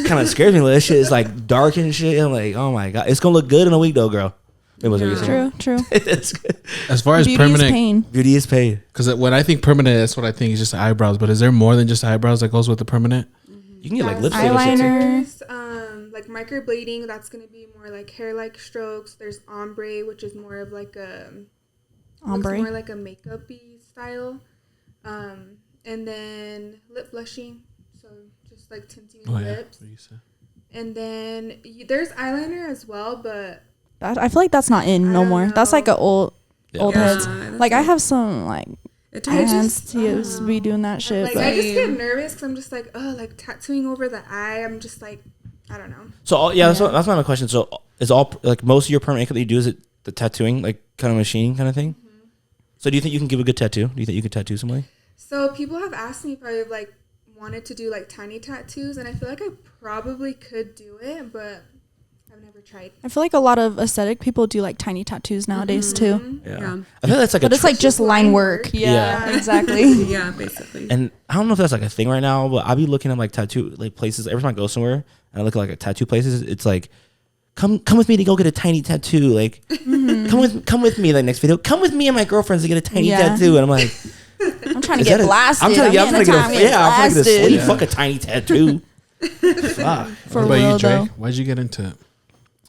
kind of scares me. Like, that shit is like dark and shit. I'm like, oh my God, it's gonna look good in a week though, girl. It was True. It's good. As far as Beauty permanent, is pain. Beauty is paid. because when I think permanent, that's what I think is just eyebrows. But is there more than just eyebrows that goes with the permanent? You can get like Yes. lipstick and shit too. Eyeliner. There's like microblading, that's gonna be more like hair-like strokes. There's ombre, which is more of like a Ombre. looks more like a makeup-y style. And then lip blushing, so just like tinting the lips. And then there's eyeliner as well, but I feel like that's not in no don't more. know. That's like a old Yeah. heads. that's Like I have some like It I turns aunts to be doing that shit. like But I just get nervous because I'm just like, oh, like tattooing over the eye. I'm just like, I don't know. So that's my question. So is all like most of your permanent makeup that you do, is it the tattooing, like kind of machining kind of thing? Mm-hmm. So do you think you can give a good tattoo? Do you think you could tattoo somebody? So people have asked me if I like wanted to do like tiny tattoos, and I feel like I probably could do it, but I've never tried. I feel like a lot of aesthetic people do like tiny tattoos nowadays too. Yeah. I feel that's like But it's like just line work. Yeah. Exactly. Yeah, basically. and I don't know if that's like a thing right now, but I'll be looking at like tattoo like places every time I go somewhere and I look at like a tattoo places. It's like, come with me to go get a tiny tattoo. Like, come with me. Like next video, come with me and my girlfriends to get a tiny tattoo. And I'm like, I'm trying to is get that blasted. I'm trying to get a blasted. sleeve. Fuck a tiny tattoo. Fuck. For What about real you, Dre? though. Why'd you get into it?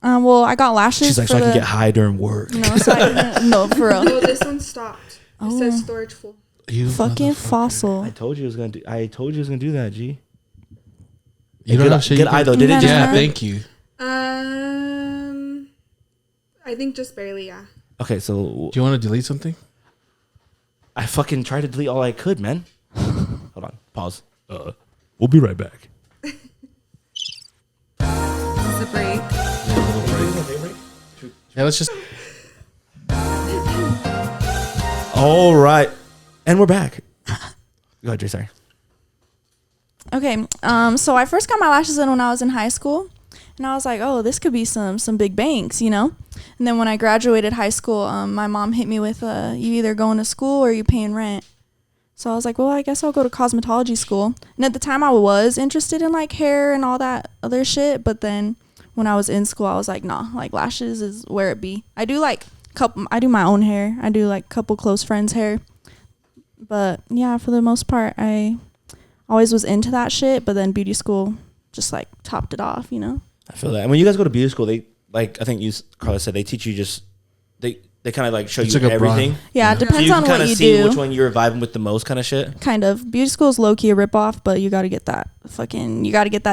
Well, I got lashes. She's like, for so I can the- get high during work. No, so no, for real. Oh, this one stopped. It says storage full. You Fucking motherfucker. fossil. I told you it was gonna do. I told you it was gonna do that. G. You don't have shit. Good you can- eye though. Did it? Yeah. Just Yeah, happen? thank you. I think just barely, yeah. Okay, so Do you want to delete something? I fucking tried to delete all I could, man. Hold on. Pause. We'll be right back. It's a break. Yeah, let's just. All right, and we're back. Go ahead, Jay. Sorry. Okay. So I first got my lashes in when I was in high school, and I was like, oh, this could be some big banks, you know. And then when I graduated high school, my mom hit me with, you either going to school or you paying rent. So I was like, well, I guess I'll go to cosmetology school. And at the time, I was interested in like hair and all that other shit, but then when I was in school, I was like, nah, like lashes is where it be. I do my own hair. I do like couple close friends' hair. But yeah, for the most part, I always was into that shit, but then beauty school just like topped it off, you know? I feel that. And when you guys go to beauty school, they like I think Karla said they teach you just they kind of like show It's you like a broad- everything. Yeah, it So depends you on can kind what of you see do. which one you're vibing with the most, kind of shit. Kind of. Beauty school is low key a ripoff, but you got to get that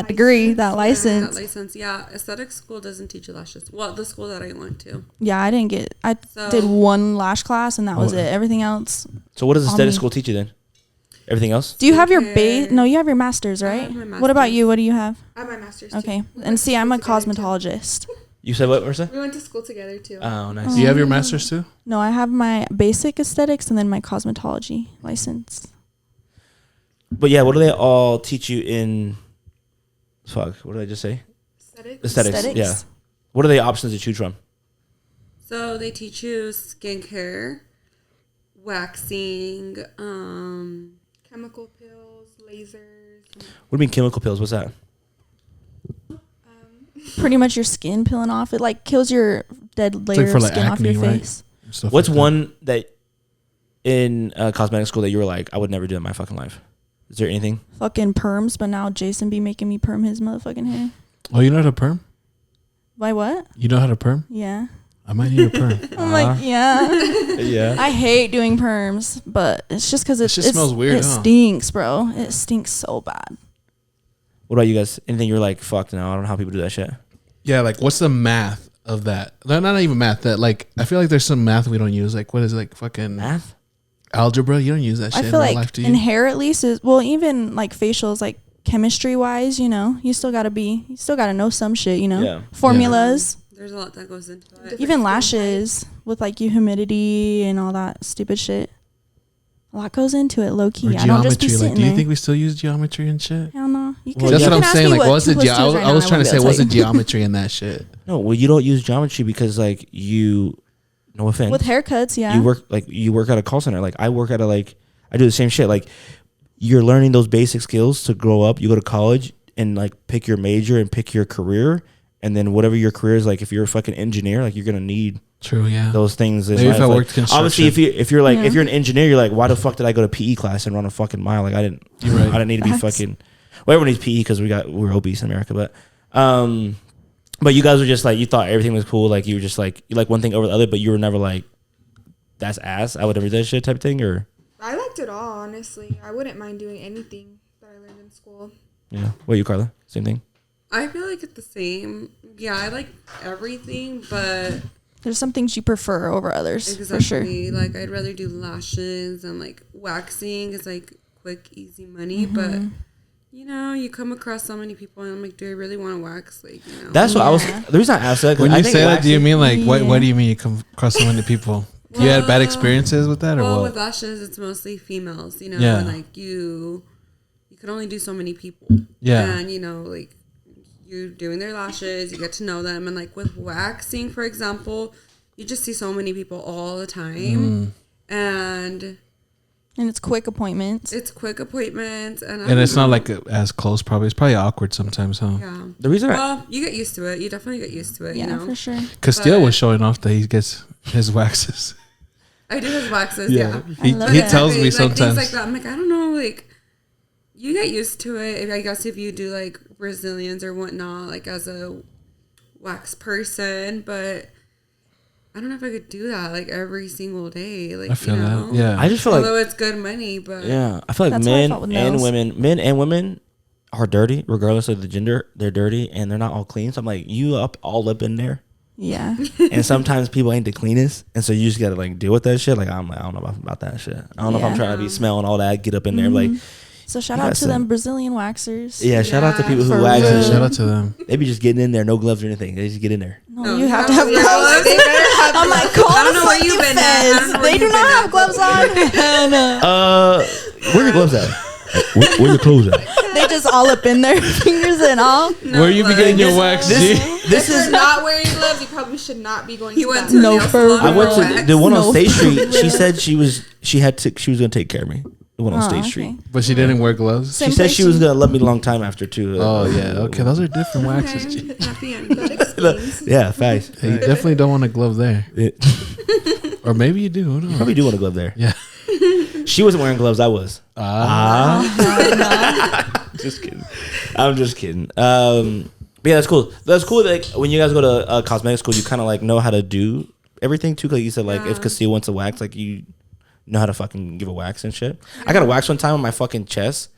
degree, that license. That license. Yeah, aesthetic school doesn't teach you lashes. Well, the school that I went to. Yeah, I So- did one lash class and that was Oh. it. Everything else. So what does On aesthetic me. school teach you then? Everything else? Do you have your Skincare. No, you have your master's, I right? have my What about master's. you? What do you have? I have my master's too. Okay. We And went see, to I'm a school together, too. cosmetologist. You said what, Marysa? We went to school together too. Oh, nice. Do you have your master's too? No, I have my basic aesthetics and then my cosmetology license. But yeah, what do they all teach you in? Fuck, what did I just say? Aesthetics. Aesthetics. Yeah. What are the options to choose from? So they teach you skincare, waxing, Chemical pills, lasers. What do you mean chemical pills? What's that? Pretty much your skin peeling off. It like kills your dead layer for, of like, skin off your acne, right? face. Stuff What's like that. one that in cosmetic school that you were like, I would never do in my fucking life? Is there anything? Fucking perms, but now Jason be making me perm his motherfucking hair. Oh, you know how to perm? Why what? You know how to perm? Yeah. I might need a perm. I'm like, yeah. Yeah. I hate doing perms, but it's just because It just smells weird, It huh? stinks, bro. It stinks so bad. What about you guys? Anything you're like, fuck no, I don't know how people do that shit. Yeah, like what's the math of that? No, not even math. That like I feel like there's some math we don't use. Like what is it, like fucking Math? algebra? You don't use that I shit in feel real like life, do you? in hair at least is even like facials, like chemistry wise, you still gotta know some shit, Yeah. Formulas, there's a lot that goes into it. even lashes with like humidity and all that stupid shit. A lot goes into it, low key. Or I don't just be geometry. sitting Like, do you there. think we still use geometry and shit? Hell no. You Well, can, That's you what I'm can ask saying. me Like, what what's the 2 + 2 is right I was now, trying to won't say, be what's the able to tell you. geometry in that shit? No, well, you don't use geometry because like no offense. With haircuts, yeah. You work at a call center. Like I work at I do the same shit. Like you're learning those basic skills to grow up. You go to college and like pick your major and pick your career. And then whatever your career is, like if you're a fucking engineer, like you're going to need True, yeah. those things. Maybe if I worked construction. Obviously, if you're like, Yeah. if you're an engineer, you're like, why the fuck did I go to PE class and run a fucking mile? Like I didn't need to be Facts. fucking, well, everyone needs PE because we're obese in America. But you guys were just like, you thought everything was cool. Like you were just like, you like one thing over the other, but you were never like, that's ass. I would never do that shit type of thing or. I liked it all, honestly. I wouldn't mind doing anything that I learned in school. Yeah. What you, Karla? Same thing? I feel like it's the same. Yeah, I like everything, but There's some things you prefer over others, for sure. exactly, like I'd rather do lashes and like waxing is like quick, easy money. But you come across so many people, and I'm like, do I really want to wax? Like, That's what I was. Yeah. The reason I asked that, 'cause When I you think say that, do you waxing- mean like Yeah. what do you mean you come across so many people? You had bad experiences with that or Well, what? with lashes, it's mostly females, Yeah. and like you can only do so many people. Yeah. And like you doing their lashes, you get to know them, and like with waxing, for example, you just see so many people all the time, and And it's quick appointments. it's quick appointments, and And it's not like as close probably. It's probably awkward sometimes, huh? yeah. The reason Well, you get used to it. You definitely get used to it. Yeah, for sure. Castile But- was showing off that he gets his waxes. I do his waxes. Yeah. He love he it. tells me Like, sometimes. things like that. I'm like, I don't know, like you get used to it. I guess if you do like Brazilians or whatnot, like as a wax person, but I don't know if I could do that like every single day. Like I feel that. Yeah. I just feel like although it's good money, but yeah, I feel like That's how I men felt with and nails. women are dirty regardless of the gender. They're dirty and they're not all clean. So I'm like, you all up in there. Yeah. And sometimes people ain't the cleanest, and so you just gotta like deal with that shit. Like I don't know about that shit. I don't know if I'm Yeah. trying to be smelling all that. Get up in there, like So shout You out got to them some- Brazilian waxers. yeah. Shout out to Yeah, people who for wax real. and Shout shit. out to them. They be just getting in there, no gloves or anything. They just get in there. No, you have to have wear gloves. They better have I'm like, gloves. call I don't the know where you've been at. I don't know where They do you've not been have at. gloves on. Where your gloves at? Where your clothes at? They just all up in their fingers and all. Where you be getting your wax, G? This If you're is. not wearing gloves, you probably should not be going He to went that. to No, nail for salon I real. went to wax. the one on No, State for Street. She real. said she was gonna take care of me. The one on Oh, State okay. Street. But she didn't wear gloves. Same She said place she was you- gonna love me a long time after too. Oh yeah, okay. Those are different waxes, G. Okay. Happy ending. Yeah, facts. You definitely don't want a glove there, It, or maybe you do. Who knows? probably do want a glove there. Yeah. She wasn't wearing gloves. I was. Just kidding. I'm just kidding. But yeah, that's cool. That's cool. That when you guys go to cosmetic school, you kind of like know how to do everything too. Like you said, like if Castile wants a wax, like you know how to fucking give a wax and shit. I got a wax one time on my fucking chest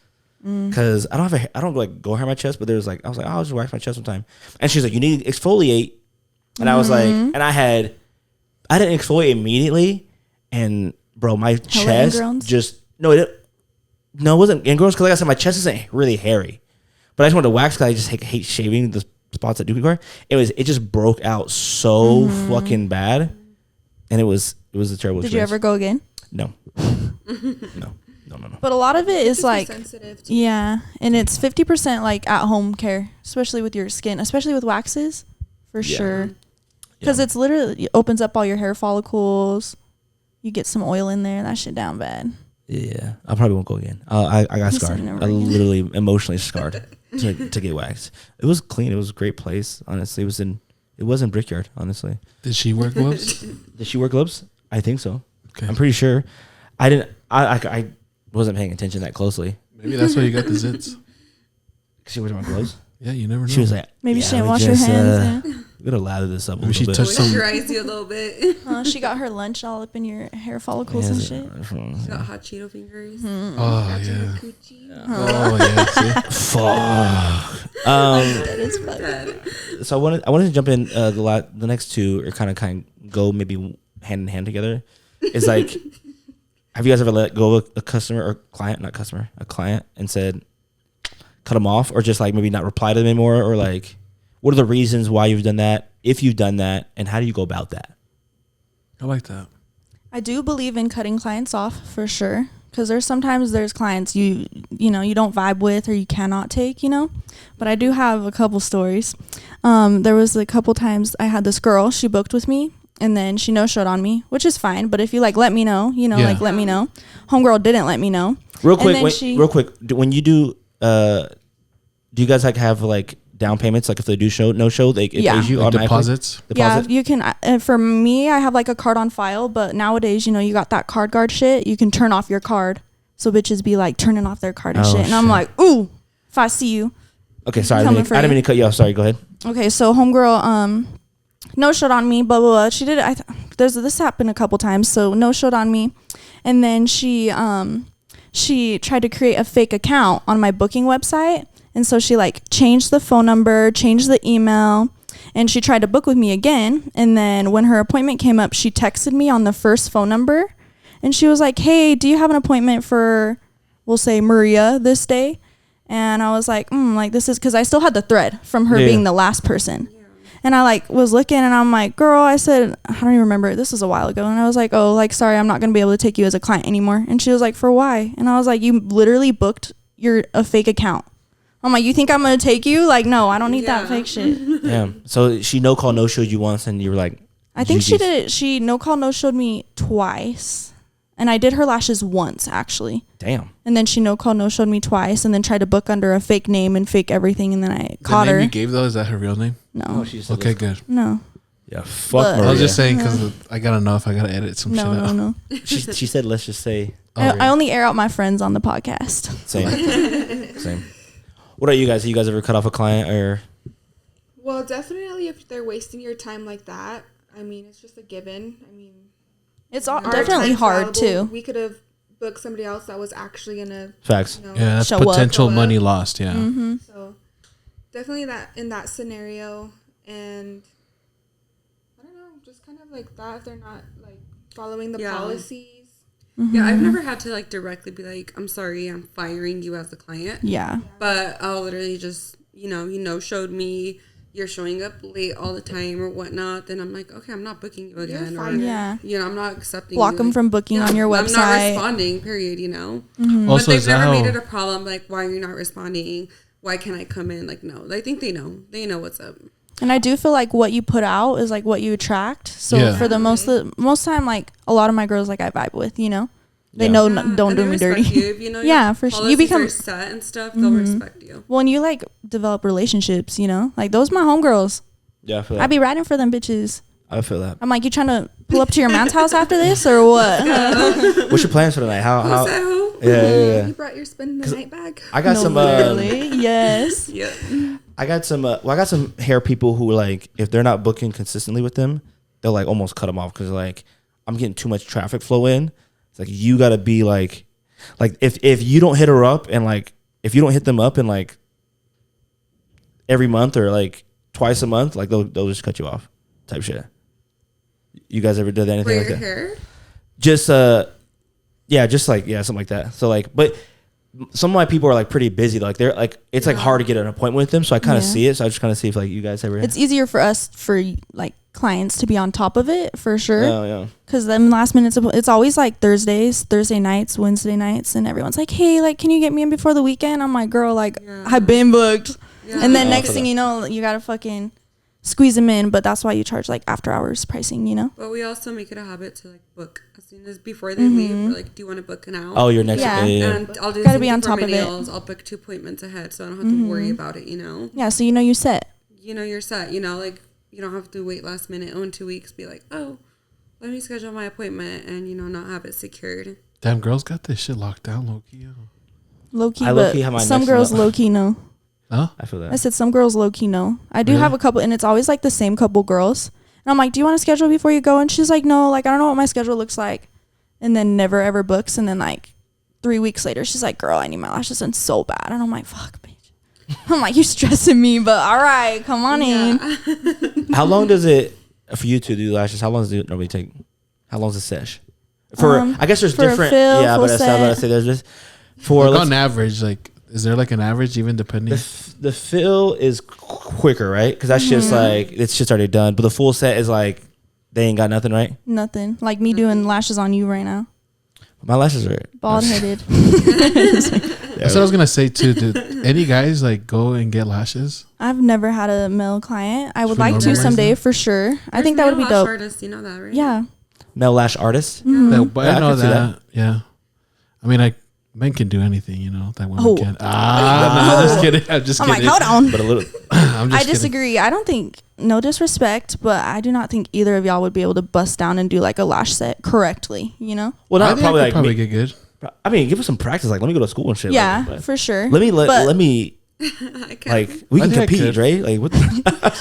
because I don't like go hair my chest, but there's like I was like, oh, I'll just wax my chest one time, and she's like, you need to exfoliate, and I was like, and I didn't exfoliate immediately, and bro, my chest ingrowns? just no, No, it wasn't ingrowns because like I said, my chest isn't really hairy, but I just wanted to wax because I just hate shaving the spots that do require. It just broke out so fucking bad, and it was a terrible. Did you ever go again? No. No. But a lot of it is Just like, sensitive to yeah, and it's 50% like at home care, especially with your skin, especially with waxes, for sure. Because it's literally it opens up all your hair follicles. You get some oil in there, that shit down bad. Yeah, I probably won't go again. I got He said scarred. never I again. literally emotionally scarred to get waxed. It was clean. It was a great place. Honestly, it was in Brickyard. Honestly, Did she wear gloves? did she wear gloves? I think so. Okay. I'm pretty sure. I didn't. I wasn't paying attention that closely. Maybe that's why you got the zits. She was wearing gloves. Yeah, you never know. She was like, Maybe yeah, she didn't we wash her just, hands. We gotta lather this up a Maybe she little bit. touched some. Moisturize you a little bit. She got her lunch all up in your hair follicles and shit. Got hot Cheeto fingers. Oh yeah. Coochie. Oh yeah. See? Fuck. That is funny. So I wanted to jump in. The next two are kind of go maybe hand in hand together. It's like, have you guys ever let go of a customer or client, not customer, a client, and said cut them off, or just like maybe not reply to them anymore, or like what are the reasons why you've done that, if you've done that, and how do you go about that? I like that. I do believe in cutting clients off for sure, because there's clients you don't vibe with or you cannot take, but I do have a couple stories. There was a couple times I had this girl, she booked with me and then she no-showed on me, which is fine, but if you like let me know, like let me know. Homegirl didn't let me know. Real quick, when you do you guys like have like down payments, like if they do no show, it pays you Like automatically? deposits. Yeah, you can. For me, I have like a card on file, but nowadays, you got that card guard shit. You can turn off your card, so bitches be like turning off their card and shit. And I'm like, ooh, if I see you. Okay, sorry, I didn't mean to cut you off. Sorry, go ahead. Okay, so homegirl, no showed on me, blah blah blah. She did it. This happened a couple times. So no showed on me, and then she tried to create a fake account on my booking website. And so she like changed the phone number, changed the email, and she tried to book with me again. And then when her appointment came up, she texted me on the first phone number. And she was like, hey, do you have an appointment for, we'll say Maria this day? And I was like, like this is, because I still had the thread from her being the last person. Yeah. And I like was looking and I'm like, girl, I said, I don't even remember. This was a while ago. And I was like, oh, like, sorry, I'm not going to be able to take you as a client anymore. And she was like, for why? And I was like, you literally booked a fake account. I'm like, you think I'm gonna take you? Like, no, I don't need that fake shit. Yeah. So she no call no showed you once, and you were like, I think she did it. She no call no showed me twice, and I did her lashes once actually. Damn. And then she no call no showed me twice, and then tried to book under a fake name and fake everything, and then I caught The name her. you gave though, is that her real name? No. she said Okay, good. No. Yeah. Fuck But- Maria. I was just saying because I gotta know if I gotta edit some shit out. No. She said, let's just say I only air out my friends on the podcast. same. What about you guys? Have you guys ever cut off a client or? Well, definitely if they're wasting your time like that, I mean, it's just a given. I mean, It's our definitely time's hard valuable. too. We could have booked somebody else that was actually gonna, Facts. Yeah, that's Show up. potential money lost. Yeah. Mm-hmm. So definitely that in that scenario, and I don't know, just kind of like that. If they're not like following the policies. Yeah, I've never had to like directly be like, I'm sorry, I'm firing you as a client. Yeah. But I'll literally just, you showed me you're showing up late all the time or whatnot. Then I'm like, okay, I'm not booking you again. Or, Yeah. I'm not accepting Block you. them from booking on your website. I'm not responding, period, Mm-hmm. Also, but is they've that never how? made it a problem. Like, why you're not responding? Why can't I come in? Like, no. I think they know. They know what's up. And I do feel like what you put out is like what you attract. So for the most time, like a lot of my girls, like I vibe with, they know don't And do they me dirty. respect you, Yeah, for sure. You become are set and stuff. They'll respect you. well, and you like develop relationships. Like those my homegirls. Yeah, I feel that. I be riding for them bitches. I feel that. I'm like, you trying to pull up to your man's house after this or what? What's your plans for tonight? How? So, Yeah. You brought your spend the night bag. I got some. Literally, yes. yeah. I got some. I got some hair people who like if they're not booking consistently with them, they'll like almost cut them off because like I'm getting too much traffic flow in. It's like you gotta be like if you don't hit her up and like if you don't hit them up in like every month or like twice a month, like they'll just cut you off, type shit. You guys ever did anything For like your that? hair? Just something like that. So like, but some of my people are like pretty busy. Like they're like it's like hard to get an appointment with them. So I kind of see it. So I just kind of see if like you guys ever. It's easier for us for like clients to be on top of it for sure. Yeah. Because then last minute, it's always like Thursday nights, Wednesday nights, and everyone's like, hey, like, can you get me in before the weekend? I'm like, girl, like, I've been booked. Yeah. And then next thing you know, you gotta fucking squeeze them in. But that's why you charge like after hours pricing, you know. But we also make it a habit to like book as soon as before they leave. We're like, do you want to book now? Oh, your next. Yeah. And I'll do gotta be on top of nails. it. I'll book 2 appointments ahead, so I don't have to worry about it. You know. Yeah. So you know you're set. You know you're set. You know, like you don't have to wait last minute. Oh, in 2 weeks, be like, oh, let me schedule my appointment, and you know, not have it secured. Damn, girls got this shit locked down, low key. Low key, I but low-key have my some next girls note. low key know. Huh? I feel that. I said some girls low key know. I do have a couple, and it's always like the same couple girls. And I'm like, do you want to schedule before you go? And she's like, no, like I don't know what my schedule looks like. And then never ever books. And then like 3 weeks later, she's like, girl, I need my lashes done so bad. And I'm like, fuck, bitch. I'm like, you're stressing me, but all right, come on in. How long does it for you to do lashes? How long does it normally take? How long is the sesh? For I guess there's for a different. fill, Yeah, full but I was about to say there's just for Like on average, like is there like an average even depending? the fill is quicker, right? Because that's just like it's just already done. But the full set is like they ain't got nothing, right? Nothing. Like me doing lashes on you right now. My lashes are Bald headed. That's what I was gonna say too. Did any guys like go and get lashes? I've never had a male client. I would For like to normal someday reason? for sure. I There's think that would be male lash dope. artists, you know that, right? Yeah. male lash artist. Yeah, but Yeah, I I know can see that. Yeah, I mean, men can do anything, you know, that women Oh. can. I'm just kidding. I'm just I'm kidding. like, hold on. But a little. I'm just I kidding. disagree. I don't think, no disrespect, but I do not think either of y'all would be able to bust down and do like a lash set correctly, you know? Well, I not think probably I like could probably me. get good. I mean, give us some practice. Like, let me go to school and shit. Yeah, like, for sure. let me I can't. like we I can think I compete, could. right? Like what?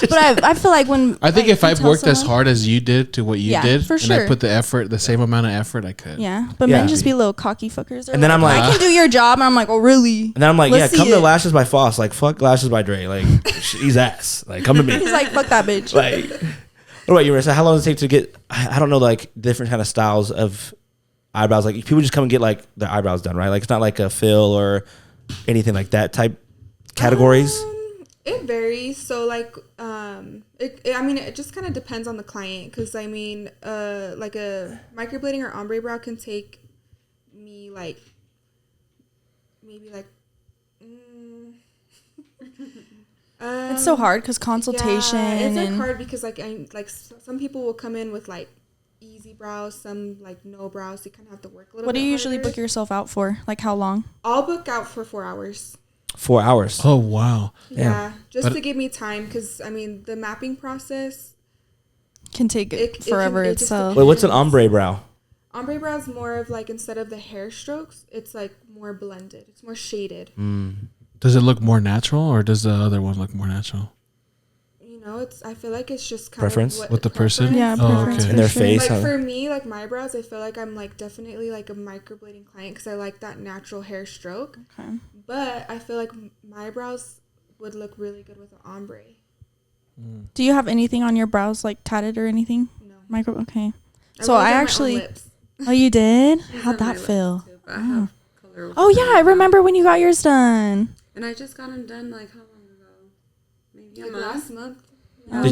But I feel like when I think like, if I you tell worked as someone- hard as you did to what you Yeah, did, for and sure. I put the effort, the same amount of effort, I could. Yeah, but Yeah. men just be little cocky fuckers. They're And then I'm like, I can do your job, and I'm like, oh really? And then I'm like, Let's yeah, come see to it. Lashes by Foss. Like, fuck Lashes by Dre. Like, she's ass. Like, come to me. He's like, fuck that bitch. Like, what about you, Marysa? How long does it take to get? I don't know, like different kind of styles of eyebrows. Like, people just come and get like their eyebrows done, right? Like, it's not like a fill or anything like that type categories. It varies. So like, I mean, it just kind of depends on the client. Cause I mean, like a microblading or ombre brow can take me like, maybe like, It's so hard because consultation yeah, it's like and hard because like some people will come in with like easy brows, some like no brows. So you kind of have to work a little. what do bit you usually harder. book yourself out for? Like how long? I'll book out for 4 hours. 4 hours. Oh wow. Yeah, just But- to give me time because I mean the mapping process. Can take It forever can- it just itself. Wait, what's an ombre brow? Ombre brow is more of like instead of the hair strokes, it's like more blended. It's more shaded. Does it look more natural, or does the other one look more natural? You know, it's. I feel like it's just kind Preference? of what With the person? Yeah, Oh, preference okay. In their for sure. face. Like huh? for me, like my brows, I feel like I'm like definitely like a microblading client because I like that natural hair stroke. Okay. But I feel like my brows would look really good with an ombre. Do you have anything on your brows like tatted or anything? No. Okay. I So really I did my own actually. lips. Oh, you did? These How'd are my that lips, feel? too, but I have color Oh yeah, I remember when you got yours done. And I just got them done like how long ago? Maybe a Like month. last month.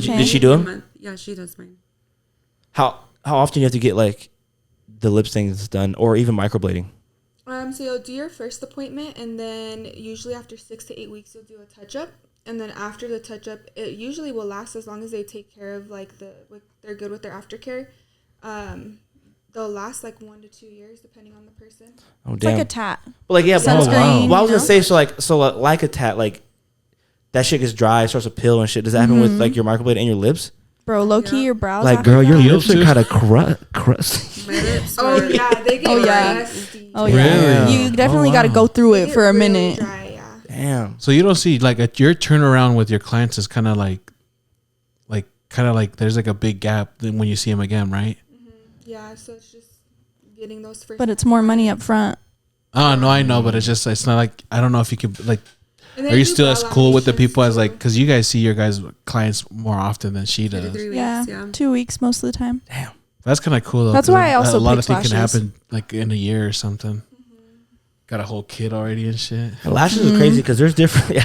Did she do A them? month. Yeah, she does mine. How often do you have to get like the lip things done, or even microblading? So you'll do your first appointment, and then usually after 6 to 8 weeks, you'll do a touch up, and then after the touch up, it usually will last as long as they take care of like they're good with their aftercare. They'll last like 1 to 2 years depending on the person. Oh It's damn! like a tat. But like yeah, Sunscreen, well, I was you gonna know? say like a tat, like that shit gets dry, starts to peel and shit. Does that happen with like your microblade and your lips? Bro, low key, Yeah. your brows. Like, after girl, your that- lips are too. kind of crusty. My lips. Oh were- yeah, they get Oh, yeah. rusty. Oh yeah. Really? You definitely Oh, got to wow. go through They it get for a really minute. Dry, yeah. Damn. So you don't see like your turnaround with your clients is kind of like there's like a big gap then when you see them again, right? Yeah, so it's just getting those first. But it's more money up front. Oh no, I know, but it's not like I don't know if you could like. And Are then you do still as brow cool with the laminations, people as too. like because you guys see your guys' clients more often than she 2 to does? 3 weeks. Yeah, Yeah. 2 weeks most of the time. That's kind of cool though. That's 'cause why I also a lot pick of things can lashes. happen like in a year or something. got a whole kid already and shit. And lashes is crazy because there's different. Yeah.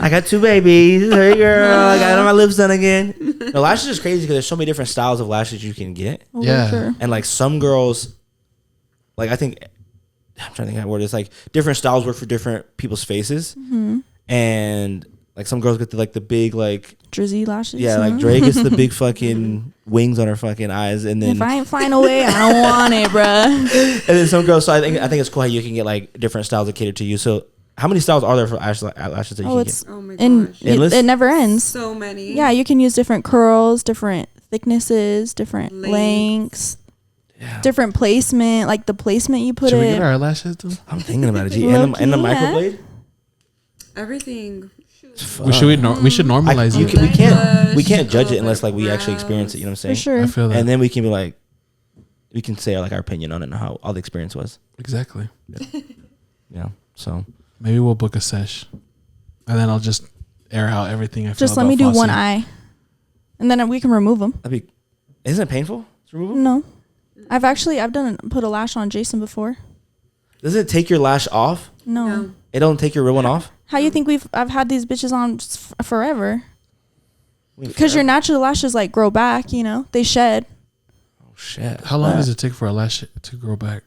I got 2 babies. Hey girl, I got my lips done again. The lashes is crazy because there's so many different styles of lashes you can get, Oh, Yeah. sure. and like some girls, like I think I'm trying to think of that word. It's like different styles work for different people's faces, and like some girls get the big like Drizzy lashes. yeah, like Dre gets the big fucking wings on her fucking eyes, and then If I ain't flying away, I don't want it, bruh. and then some girls. So I think it's cool how you can get like different styles that cater to you. So how many styles are there for eyelashes that you can get? Oh my And gosh. Endless? it never ends. So many. Yeah, you can use different curls, different thicknesses, different Lengths. lengths, Yeah. different placement, like the placement you put Should we it. get our eyelashes done? I'm thinking about it. G. And the Low-key, yeah. microblade. Everything. We should normalize We it. can't judge it unless like we actually experience it. You know what I'm For saying? sure. I feel that. And then we can be like, we can say like our opinion on it and how all the experience was. Exactly. Yeah. So Maybe we'll book a sesh, and then I'll just air out everything I feel. Just let about me do Fossie. one eye, and then we can remove them. that'd be. Isn't it painful to remove? No, I've put a lash on Jason before. Does it take your lash off? No. No. It don't take your real one off. How you think I've had these bitches on forever? Because your natural lashes like grow back, you know, they shed. Oh shit. How long does it take for a lash to grow back?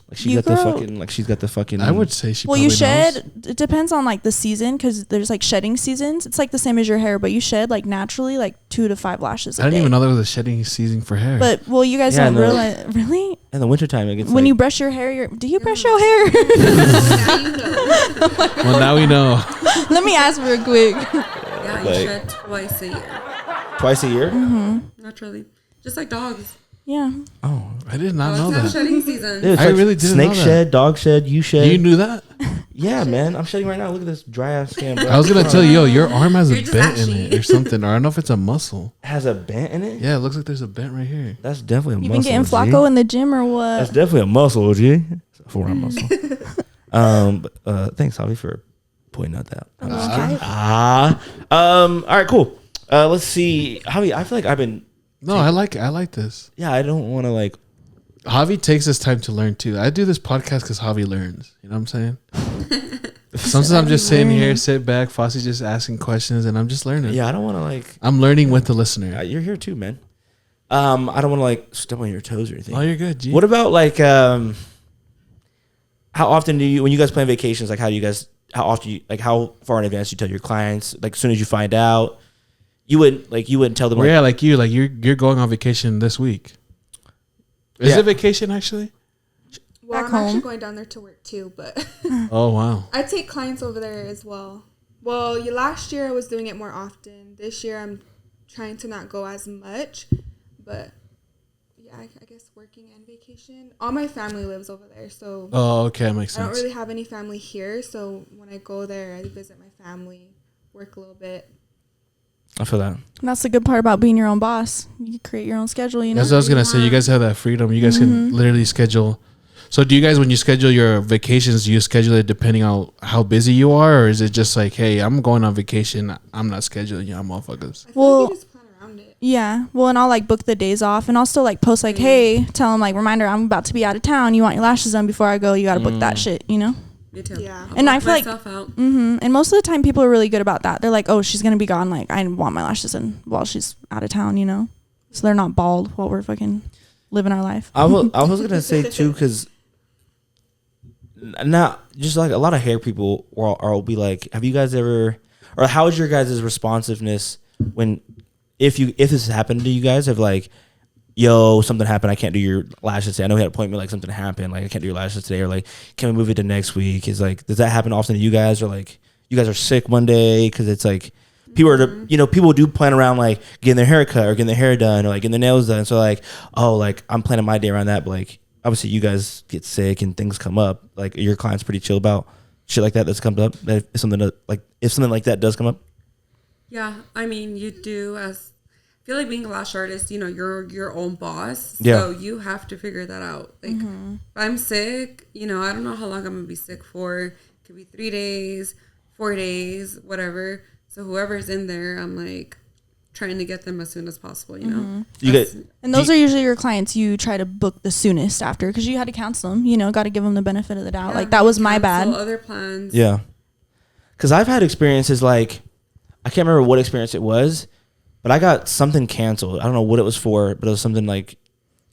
Like she You got the grow- fucking like she's got the fucking. I would say she. Well, probably you shed. knows. It depends on like the season, because there's like shedding seasons. It's like the same as your hair, but you shed like naturally like 2 to 5 lashes. I didn't even know there was a shedding season for hair. But well, you guys Yeah, don't no. realize really in the wintertime it gets when like, you brush your hair. Do you brush your hair? Well, now we know. Let me ask real quick. Yeah, you Like- shed twice a year. twice a year. Naturally. Just like dogs. Yeah. Oh, I did not know Dogs have that. shedding season. dude, it's I like really didn't snake know that. shed, dog shed, you shed. You knew that? Yeah, man. I'm shedding right now. Look at this dry ass skin, bro. I was gonna tell you, yo, your arm has a You're just bent in ashy. it or something, or I don't know if it's a muscle. has a bent in it. Yeah, it looks like there's a bent right here. That's definitely a You muscle. been getting G. Flacco in the gym or what? That's definitely a muscle, G. It's a forearm muscle. Thanks, Javi, for pointing out that. All right, cool. Let's see, Javi. I feel like I've been. No, I like this. Yeah, I don't want to like. Javi takes his time to learn too. I do this podcast because Javi learns. You know what I'm saying? Sometimes I'm just sitting here, sit back. Fossie's just asking questions, and I'm just learning. Yeah, I don't want to like. I'm learning with the listener. You're here too, man. I don't want to like step on your toes or anything. Oh, you're good. G. What about like how often do you when you guys plan vacations? Like how how far in advance do you tell your clients? Like as soon as you find out, you wouldn't tell them. Well, Like, yeah, like you're going on vacation this week. Is it vacation actually? Well, Back I'm actually home. going down there to work too, but Oh wow. I take clients over there as well. Well, last year I was doing it more often. This year I'm trying to not go as much, but yeah, I guess working and vacation. All my family lives over there, so Oh, okay, makes I don't sense. really have any family here. So when I go there, I visit my family, work a little bit. I feel that. And that's the good part about being your own boss. You can create your own schedule, you know? That's what I was gonna say. You guys have that freedom. You guys can literally schedule. So do you guys, when you schedule your vacations, do you schedule it depending on how busy you are, or is it just like, hey, I'm going on vacation, I'm not scheduling you, motherfuckers? I feel Well- like you just plan around it. Yeah. Well, and I'll like book the days off, and I'll still like post like, hey, tell them like, reminder, I'm about to be out of town. You want your lashes done before I go. You got to book that shit, you know? Me too. Yeah. I'll And I work feel like- myself out. And most of the time, people are really good about that. They're like, oh, she's going to be gone. Like, I want my lashes done while she's out of town, you know? So they're not bald while we're fucking living our life. I was gonna say too, because not just like a lot of hair people will be like, have you guys ever, or how is your guys' responsiveness when if this has happened to you guys of like, yo, something happened, I can't do your lashes today. I know we had an appointment, like something happened, like I can't do your lashes today, or like, can we move it to next week? Is like, does that happen often to you guys, or like you guys are sick one day because it's like people are, people do plan around like getting their hair cut or getting their hair done or like getting their nails done. So like, oh, like I'm planning my day around that, but like obviously you guys get sick and things come up. Like your clients pretty chill about shit like that that's comes up. That if something like that does come up. Yeah, I mean, you do as I feel like being a lash artist, you're your own boss. Yeah. So you have to figure that out. Like if I'm sick, I don't know how long I'm gonna be sick for. It could be 3 days, 4 days, whatever. So whoever's in there, I'm like trying to get them as soon as possible, you know. You get, And those are usually your clients you try to book the soonest after, because you had to counsel them, you know, got to give them the benefit of the doubt. Like, that was my bad. Other plans. yeah. Because I've had experiences like, I can't remember what experience it was, but I got something canceled. I don't know what it was for, but it was something like.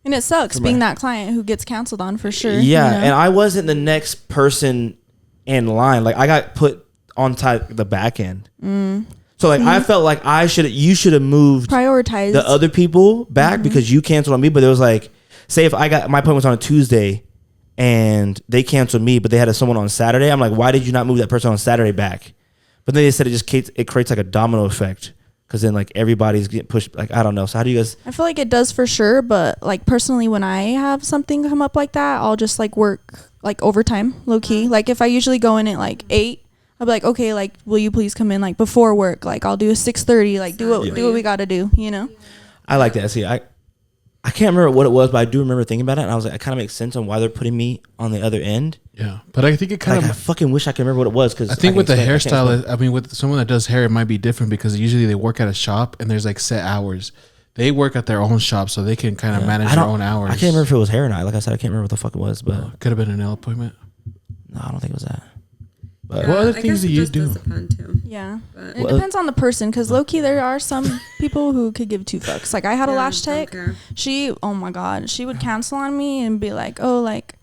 And it sucks being that client who gets canceled on, for sure. Yeah, you know? and I wasn't the next person in line. Like, I got put on the back end. So like, I felt like you should have moved Prioritize the other people back because you canceled on me. But it was like, say if my appointment was on a Tuesday and they canceled me, but they had someone on Saturday, I'm like, why did you not move that person on Saturday back? But then they said it creates like a domino effect, because then like everybody's getting pushed. Like, I don't know. So how do you guys? I feel like it does for sure, but like personally, when I have something come up like that, I'll just like work like overtime, low key. Like if I usually go in at like 8, I'll be like, okay, like will you please come in like before work? Like I'll do a 6:30. Like do what we got to do, you know. I like that. See, I can't remember what it was, but I do remember thinking about it, and I was like, it kind of makes sense on why they're putting me on the other end. Yeah, but I think it kind Like, I of. fucking wish I could remember what it was, because I think with the hairstyle, I mean, with someone that does hair, it might be different because usually they work at a shop and there's like set hours. They work at their own shop, so they can kind of manage their own hours. I can't remember if it was hair or not. Like I said, I can't remember what the fuck it was, but Could have been a nail appointment. no, I don't think it was that. But What other I things guess do it you just do? does depend too. Yeah, But it depends on the person, because low key there are some people who could give 2 fucks. Like I had a lash don't tech. care. She, oh my god, she would cancel on me and be like, oh, like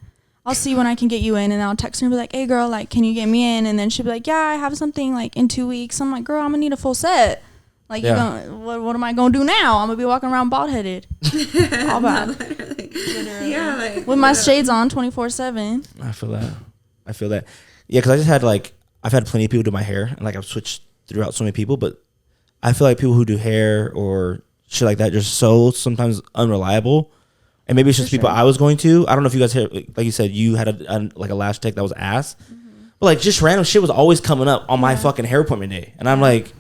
I'll see when I can get you in, and I'll text her and be like, hey girl, like can you get me in? And then she'd be like, yeah, I have something like in 2 weeks. I'm like, girl, I'm gonna need a full set. Like you gonna, what am I gonna do now? I'm gonna be walking around bald headed, all bad, Yeah, like with my shades on 24/7. I feel that. Yeah, because I just had I've had plenty of people do my hair, and like I've switched throughout so many people, but I feel like people who do hair or shit like that just so sometimes unreliable. And maybe it's just people I was going to. I don't know if you guys hear, like you said, you had a lash tech that was ass, but like just random shit was always coming up on my fucking hair appointment day, and I'm like,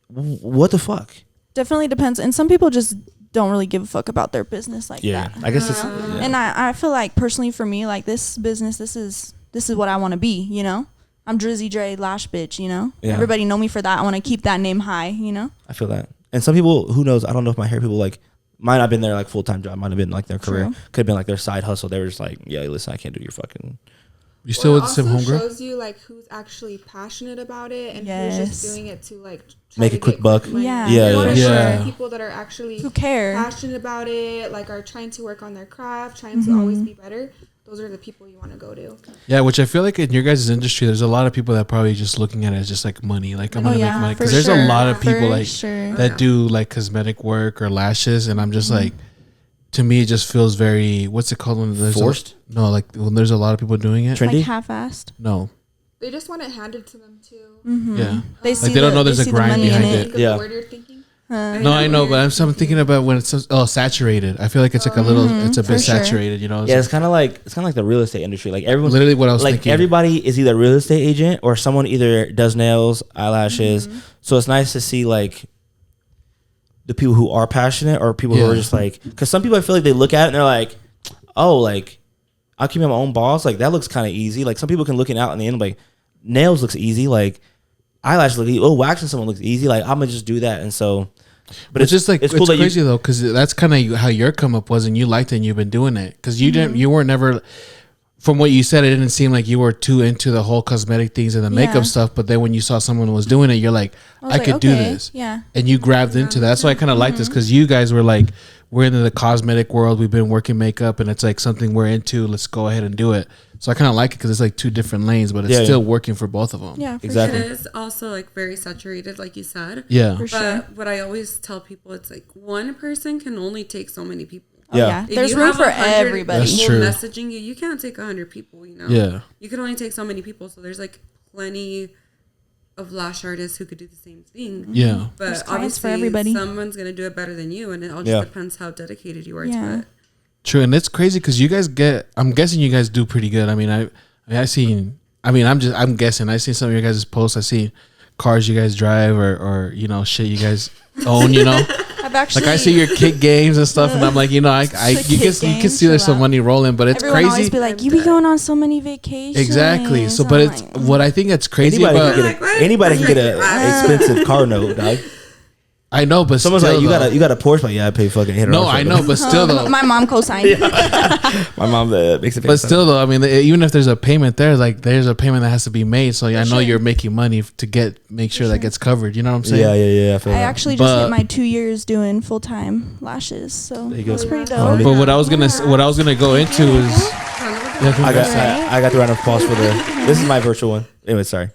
what the fuck? Definitely depends, and some people just don't really give a fuck about their business like that. I guess it's And I feel like personally for me, like this business, this is what I want to be, you know. I'm Drizzy Dre lash bitch, you know. Yeah. Everybody know me for that. I want to keep that name high, you know. I feel that. And some people, who knows, I don't know if my hair people like might not have been their like full-time job, might have been like their career, could have been like their side hustle. They were just like, yeah, listen, I can't do your fucking. You still with the same homegirl? homegirl? Shows you like who's actually passionate about it and Yes. who's just doing it to like try Make to a quick get buck. money. Yeah. Yeah, You wanna yeah. show people that are actually Who care? passionate about it, like are trying to work on their craft, trying to always be better. Those are the people you want to go to. Yeah, which I feel like in your guys' industry, there's a lot of people that probably just looking at it as just like money. Like I'm gonna make money because there's a lot of people like that do like cosmetic work or lashes, and I'm just like, to me, it just feels very, what's it called when there's Forced? No, like when there's a lot of people doing it. Trendy? Like half-assed. No, They just want it handed to them too. yeah, They like they don't know there's a grind behind it. Think of Yeah. the word you're thinking. No, I know, but I'm thinking about when it's saturated. I feel like it's like a little, it's a bit sure. saturated, you know. Yeah, it's kind of like the real estate industry. Like everyone's literally what I was like thinking. everybody is either a real estate agent or someone either does nails, eyelashes. So it's nice to see like the people who are passionate or people who are just like, because some people I feel like they look at it and they're like, oh, like I'll keep my own boss. Like that looks kind of easy. Like some people can look it out in the end like nails looks easy. Like eyelashes look easy. Oh, waxing someone looks easy. Like I'm gonna just do that. And so, but it's just like it's cool that crazy though, because that's kind of how your come up was, and you liked it and you've been doing it because you didn't, you weren't never. From what you said, it didn't seem like you were too into the whole cosmetic things and the makeup stuff. But then when you saw someone was doing it, you're like, I could do this. Yeah. And you grabbed into that. That's why I kind of like this, because you guys were like, we're into the cosmetic world. We've been working makeup, and it's like something we're into. Let's go ahead and do it. So I kind of like it because it's like two different lanes, but it's still working for both of them. Yeah, for Exactly. It is also like very saturated, like you said. Yeah. For But sure. what I always tell people, it's like one person can only take so many people. Oh, Yeah. yeah. If There's you room have for 100 everybody. That's people true. messaging you, you can't take 100 people, you know? Yeah. You can only take so many people. So there's like plenty of lash artists who could do the same thing. Yeah. But There's clients for obviously everybody. someone's going to do it better than you. And it all just Yeah. depends how dedicated you are Yeah. to it. True, and it's crazy because you guys I'm guessing you guys do pretty good. I'm guessing I seen some of your guys' posts. I see cars you guys drive or you know shit you guys own. You know, I've actually like I see your kick games and stuff, and I'm like, you know, you can see there's some money rolling, but it's everyone always crazy. be like, you be going on so many vacations. Exactly. So, I'm but it's like, what I think that's crazy Anybody about. can get an expensive car note, dog. I know, but someone's still, like, you got a Porsche, but yeah, I pay fucking $800. No, I know, but still though, My mom co-signed. my mom makes it. But still though, I mean, even if there's a payment there, like there's a payment that has to be made. So I know you're making money to make sure that gets covered. You know what I'm saying? Yeah. I feel I that. actually just hit my 2 years doing full-time lashes, so it's pretty dope. But what I was gonna go into is I got the round of applause for this is my virtual one. Anyway, sorry.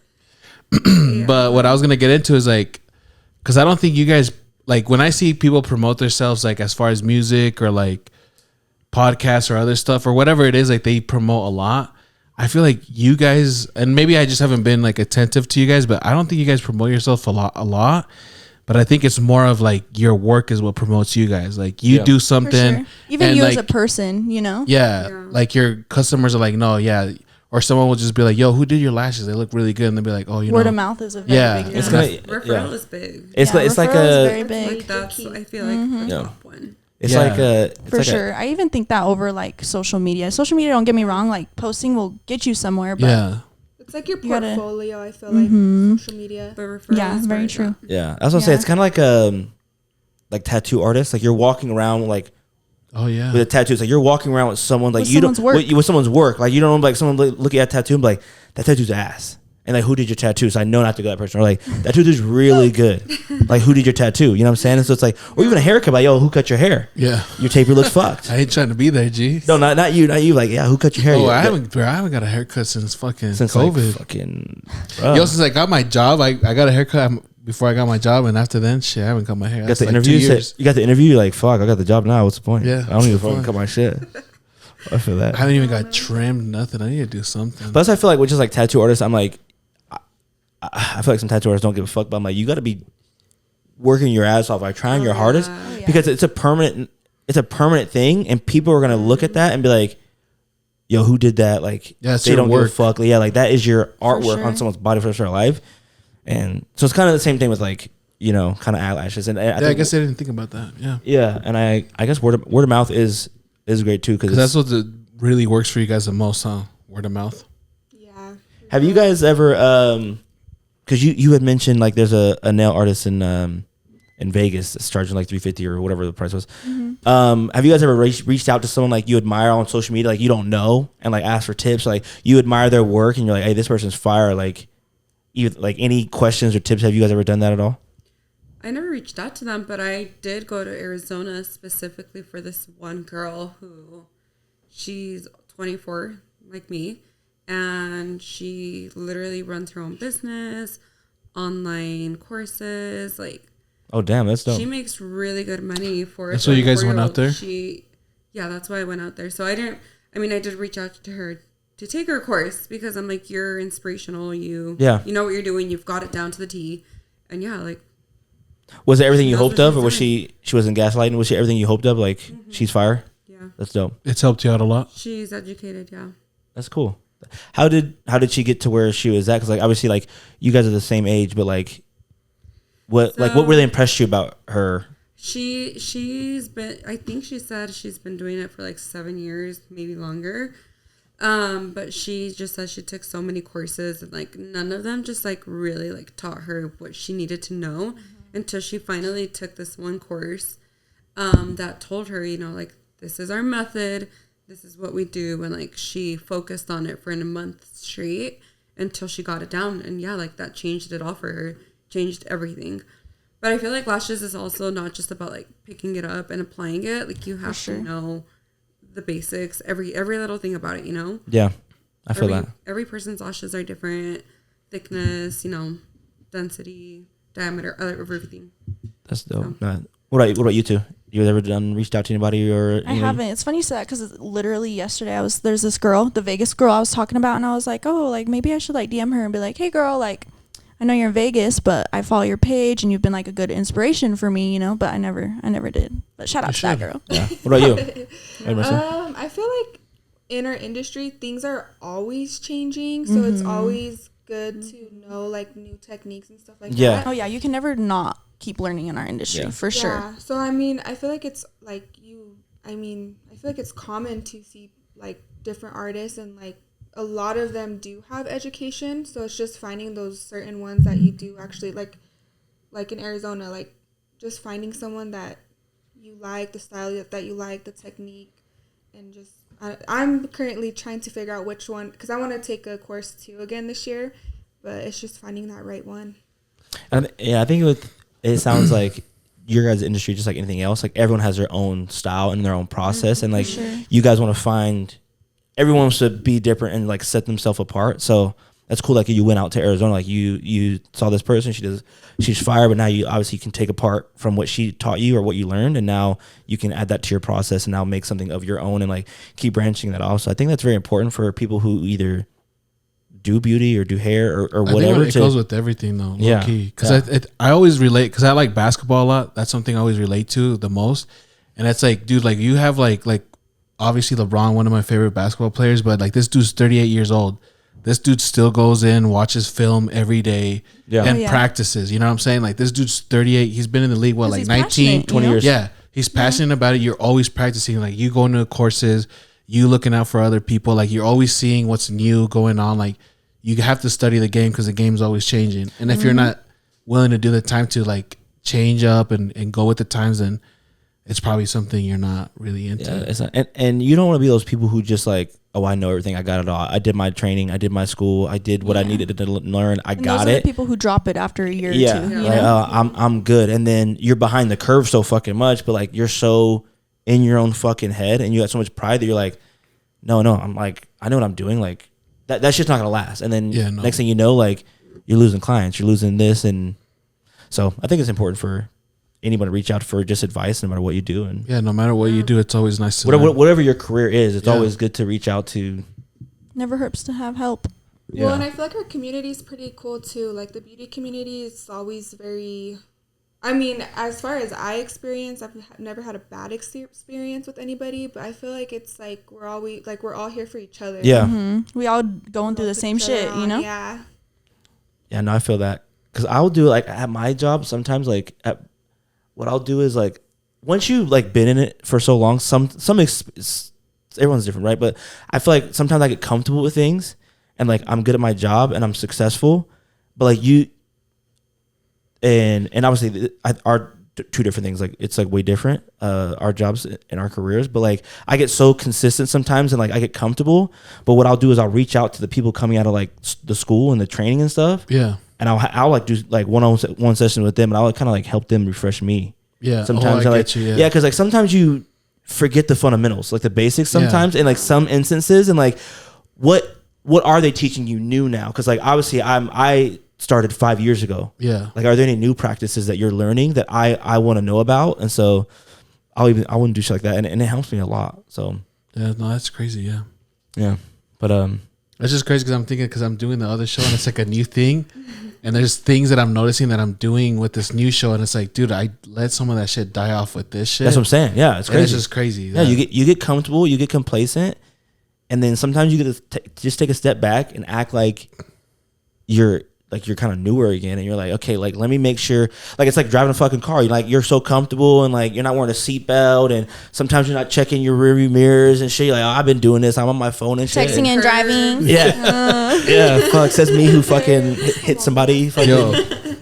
But what I was gonna get into is like, because I don't think you guys like when I see people promote themselves like as far as music or like podcasts or other stuff or whatever it is, like they promote a lot. I feel like you guys, and maybe I just haven't been like attentive to you guys, but I don't think you guys promote yourself a lot. But I think it's more of like your work is what promotes you guys. Like you do something, sure. Even and you like, as a person, you know. Yeah, like your customers are like, no, yeah. Or someone will just be like, yo, who did your lashes? They look really good. And they'll be like, oh, Word of mouth is a very big it's deal. Referral is big. It's like a very big. Like that's I feel like the top one. It's like a for sure. I even think that over like social media. Social media, don't get me wrong, like posting will get you somewhere, but it's like your gotta, portfolio. I feel like social media. Yeah, very true. Yeah, I was gonna say it's kind of like tattoo artists. Like you're walking around like. Oh yeah, with a tattoo. It's like you're walking around with someone like with you don't work. with someone's work. Like you don't like someone look at that tattoo and be like that tattoo's ass. And like who did your tattoo? So I know not to go to that person. Or like that tattoo's really good. Like who did your tattoo? You know what I'm saying? And so it's like, or even a haircut. Like yo, who cut your hair? Yeah, your taper looks fucked. I ain't trying to be there, G. No, not you. Like yeah, who cut your hair? Oh, I haven't got a haircut since COVID. Like, fucking. Yo, since I got my job, I got a haircut before I got my job, and after then, shit, I haven't cut my hair. You got the interview. You got the interview. You're like, fuck, I got the job now. What's the point? Yeah, I don't even fucking cut my shit. I feel that. I haven't even got trimmed. Nothing. I need to do something. Plus, I feel like with just like tattoo artists, I'm like, I feel like some tattoo artists don't give a fuck. But I'm like, you got to be working your ass off, like trying your hardest, because it's a permanent thing, and people are gonna look at that and be like, yo, who did that? Like, they don't give a fuck. Yeah, like that is your artwork on someone's body for the rest of their life. And so it's kind of the same thing with like, you know, kind of eyelashes. And I guess I didn't think about that. Yeah. Yeah. And I guess word of mouth is great too. Cause that's what really works for you guys the most, huh? Word of mouth. Yeah. Have you guys ever, cause you had mentioned like there's a nail artist in Vegas that's charging like $350 or whatever the price was. Mm-hmm. Have you guys ever reached out to someone like you admire on social media, like you don't know, and like ask for tips? Like you admire their work and you're like, hey, this person's fire. Like, like any questions or tips? Have you guys ever done that at all? I never reached out to them, but I did go to Arizona specifically for this one girl who she's 24 like me, and she literally runs her own business, online courses, like. Oh damn, that's dope. She makes really good money for it. So you guys went out there? Yeah, that's why I went out there. So I did reach out to her to take her course because I'm like, you're inspirational. You know what you're doing. You've got it down to the T. And yeah, like. Was it everything you hoped of, or was she wasn't gaslighting? Was she everything you hoped of? Like she's fire? Yeah. That's dope. It's helped you out a lot. She's educated, yeah. That's cool. How did she get to where she was at? Because like obviously like you guys are the same age, but like what really impressed you about her? She's been, I think she said she's been doing it for like 7 years, maybe longer. But she just said she took so many courses and like none of them just like really like taught her what she needed to know until she finally took this one course that told her, you know, like this is our method, this is what we do, and like she focused on it for a month straight until she got it down, and yeah, like that changed it all for her, changed everything. But I feel like lashes is also not just about like picking it up and applying it, like you have to know the basics, every little thing about it, you know? Yeah, I feel that. Every person's lashes are different, thickness, you know, density, diameter, everything. That's dope. So. What about you two? You ever reached out to anybody or? I haven't. It's funny you said that because literally yesterday there's this girl, the Vegas girl I was talking about, and I was like, oh, like maybe I should like DM her and be like, hey girl, like I know you're in Vegas, but I follow your page and you've been like a good inspiration for me, you know, but I never did. But shout out to that girl. Yeah. What about you? I feel like in our industry, things are always changing. So it's always good to know like new techniques and stuff like that. Oh yeah. You can never not keep learning in our industry for sure. Yeah. So I mean, I feel like it's like I feel like it's common to see like different artists and like a lot of them do have education, so it's just finding those certain ones that you do actually like in Arizona, like just finding someone that you like, the style that you like, the technique, and just I'm currently trying to figure out which one, because I want to take a course too again this year, but it's just finding that right one. And yeah, I think it sounds like your guys' industry, just like anything else, like everyone has their own style and their own process, and like you guys want to find, everyone should be different and like set themselves apart. So that's cool. Like you went out to Arizona, like you saw this person, she's fire, but now you obviously can take apart from what she taught you or what you learned, and now you can add that to your process and now make something of your own and like keep branching that off. So I think that's very important for people who either do beauty or do hair or whatever. I think it goes with everything though, low key. Because I always relate, because I like basketball a lot. That's something I always relate to the most. And it's like, dude, like you have like obviously LeBron, one of my favorite basketball players, but like this dude's 38 years old. This dude still goes in, watches film every day, and practices. You know what I'm saying? Like this dude's 38. He's been in the league, like 19, 20 years? Yeah. He's passionate about it. You're always practicing. Like you going to courses, you looking out for other people. Like you're always seeing what's new going on. Like you have to study the game because the game's always changing. And if you're not willing to do the time to like change up and go with the times, then it's probably something you're not really into. Yeah, it's not, and you don't want to be those people who just like, oh, I know everything. I got it all. I did my training. I did my school. I did what I needed to learn. I got those it. Are the people who drop it after a year or two. Yeah. I'm good. And then you're behind the curve so fucking much, but like you're so in your own fucking head and you got so much pride that you're like, no, I'm like, I know what I'm doing. Like that shit's not gonna last. And then next thing you know, like you're losing clients, you're losing this. And so I think it's important for anybody to reach out for just advice no matter what you do. And no matter what you do, it's always nice to whatever your career is, it's always good to reach out to. Never hurts to have help. Well, and I feel like our community is pretty cool too. Like the beauty community is always very, I mean, as far as I experience, I've never had a bad experience with anybody, but I feel like it's like we're all here for each other. Yeah. Mm-hmm. We all going through the same shit, you know? Yeah. Yeah, no, I feel that. Because I'll do like at my job sometimes, like what I'll do is like once you like been in it for so long, everyone's different, right? But I feel like sometimes I get comfortable with things and like I'm good at my job and I'm successful, but like you and obviously our two different things. Like it's like way different, our jobs and our careers, but like I get so consistent sometimes and like I get comfortable, but what I'll do is I'll reach out to the people coming out of like the school and the training and stuff. Yeah. And I'll like do like one session with them, and I'll kind of like help them refresh me. Yeah. Sometimes because like sometimes you forget the fundamentals, like the basics. Sometimes in like some instances, and like what are they teaching you new now? Because like obviously I started 5 years ago. Yeah. Like are there any new practices that you're learning that I want to know about? And so I wouldn't do shit like that, and it helps me a lot. So yeah, no, that's crazy. Yeah. Yeah, but it's just crazy because I'm thinking, because I'm doing the other show and it's like a new thing. And there's things that I'm noticing that I'm doing with this new show, and it's like, dude, I let some of that shit die off with this shit. That's what I'm saying. Yeah, it's crazy. And it's just crazy. Yeah, you get comfortable, you get complacent, and then sometimes you get to just take a step back and act like you're kind of newer again, and you're like, okay, like let me make sure, like it's like driving a fucking car. You're so comfortable, and like you're not wearing a seatbelt, and sometimes you're not checking your rearview mirrors and shit. You're like, oh, I've been doing this. I'm on my phone and shit. Texting and driving. Yeah, yeah. Fuck, says me who fucking hit somebody. Fucking. Yo,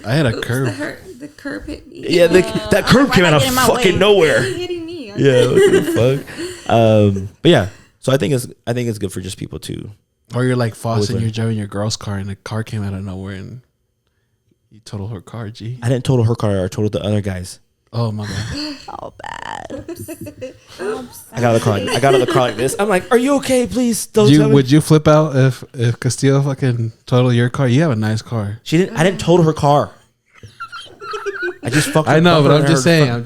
I had a curve. The curb hit me. Yeah, that curve came out of fucking nowhere. Hitting me. Yeah, what the fuck. But yeah, so I think it's good for just people to. Or you're like Foss and you're driving your girl's car and the car came out of nowhere and you totaled her car, G. I didn't total her car. I totaled the other guys. Oh, my bad. Oh, bad. I got out of the car like this. I'm like, are you okay? Please don't tell me. Would you flip out if Castillo fucking totaled your car? You have a nice car. I didn't total her car. I just fucking. I know, but I'm just saying. I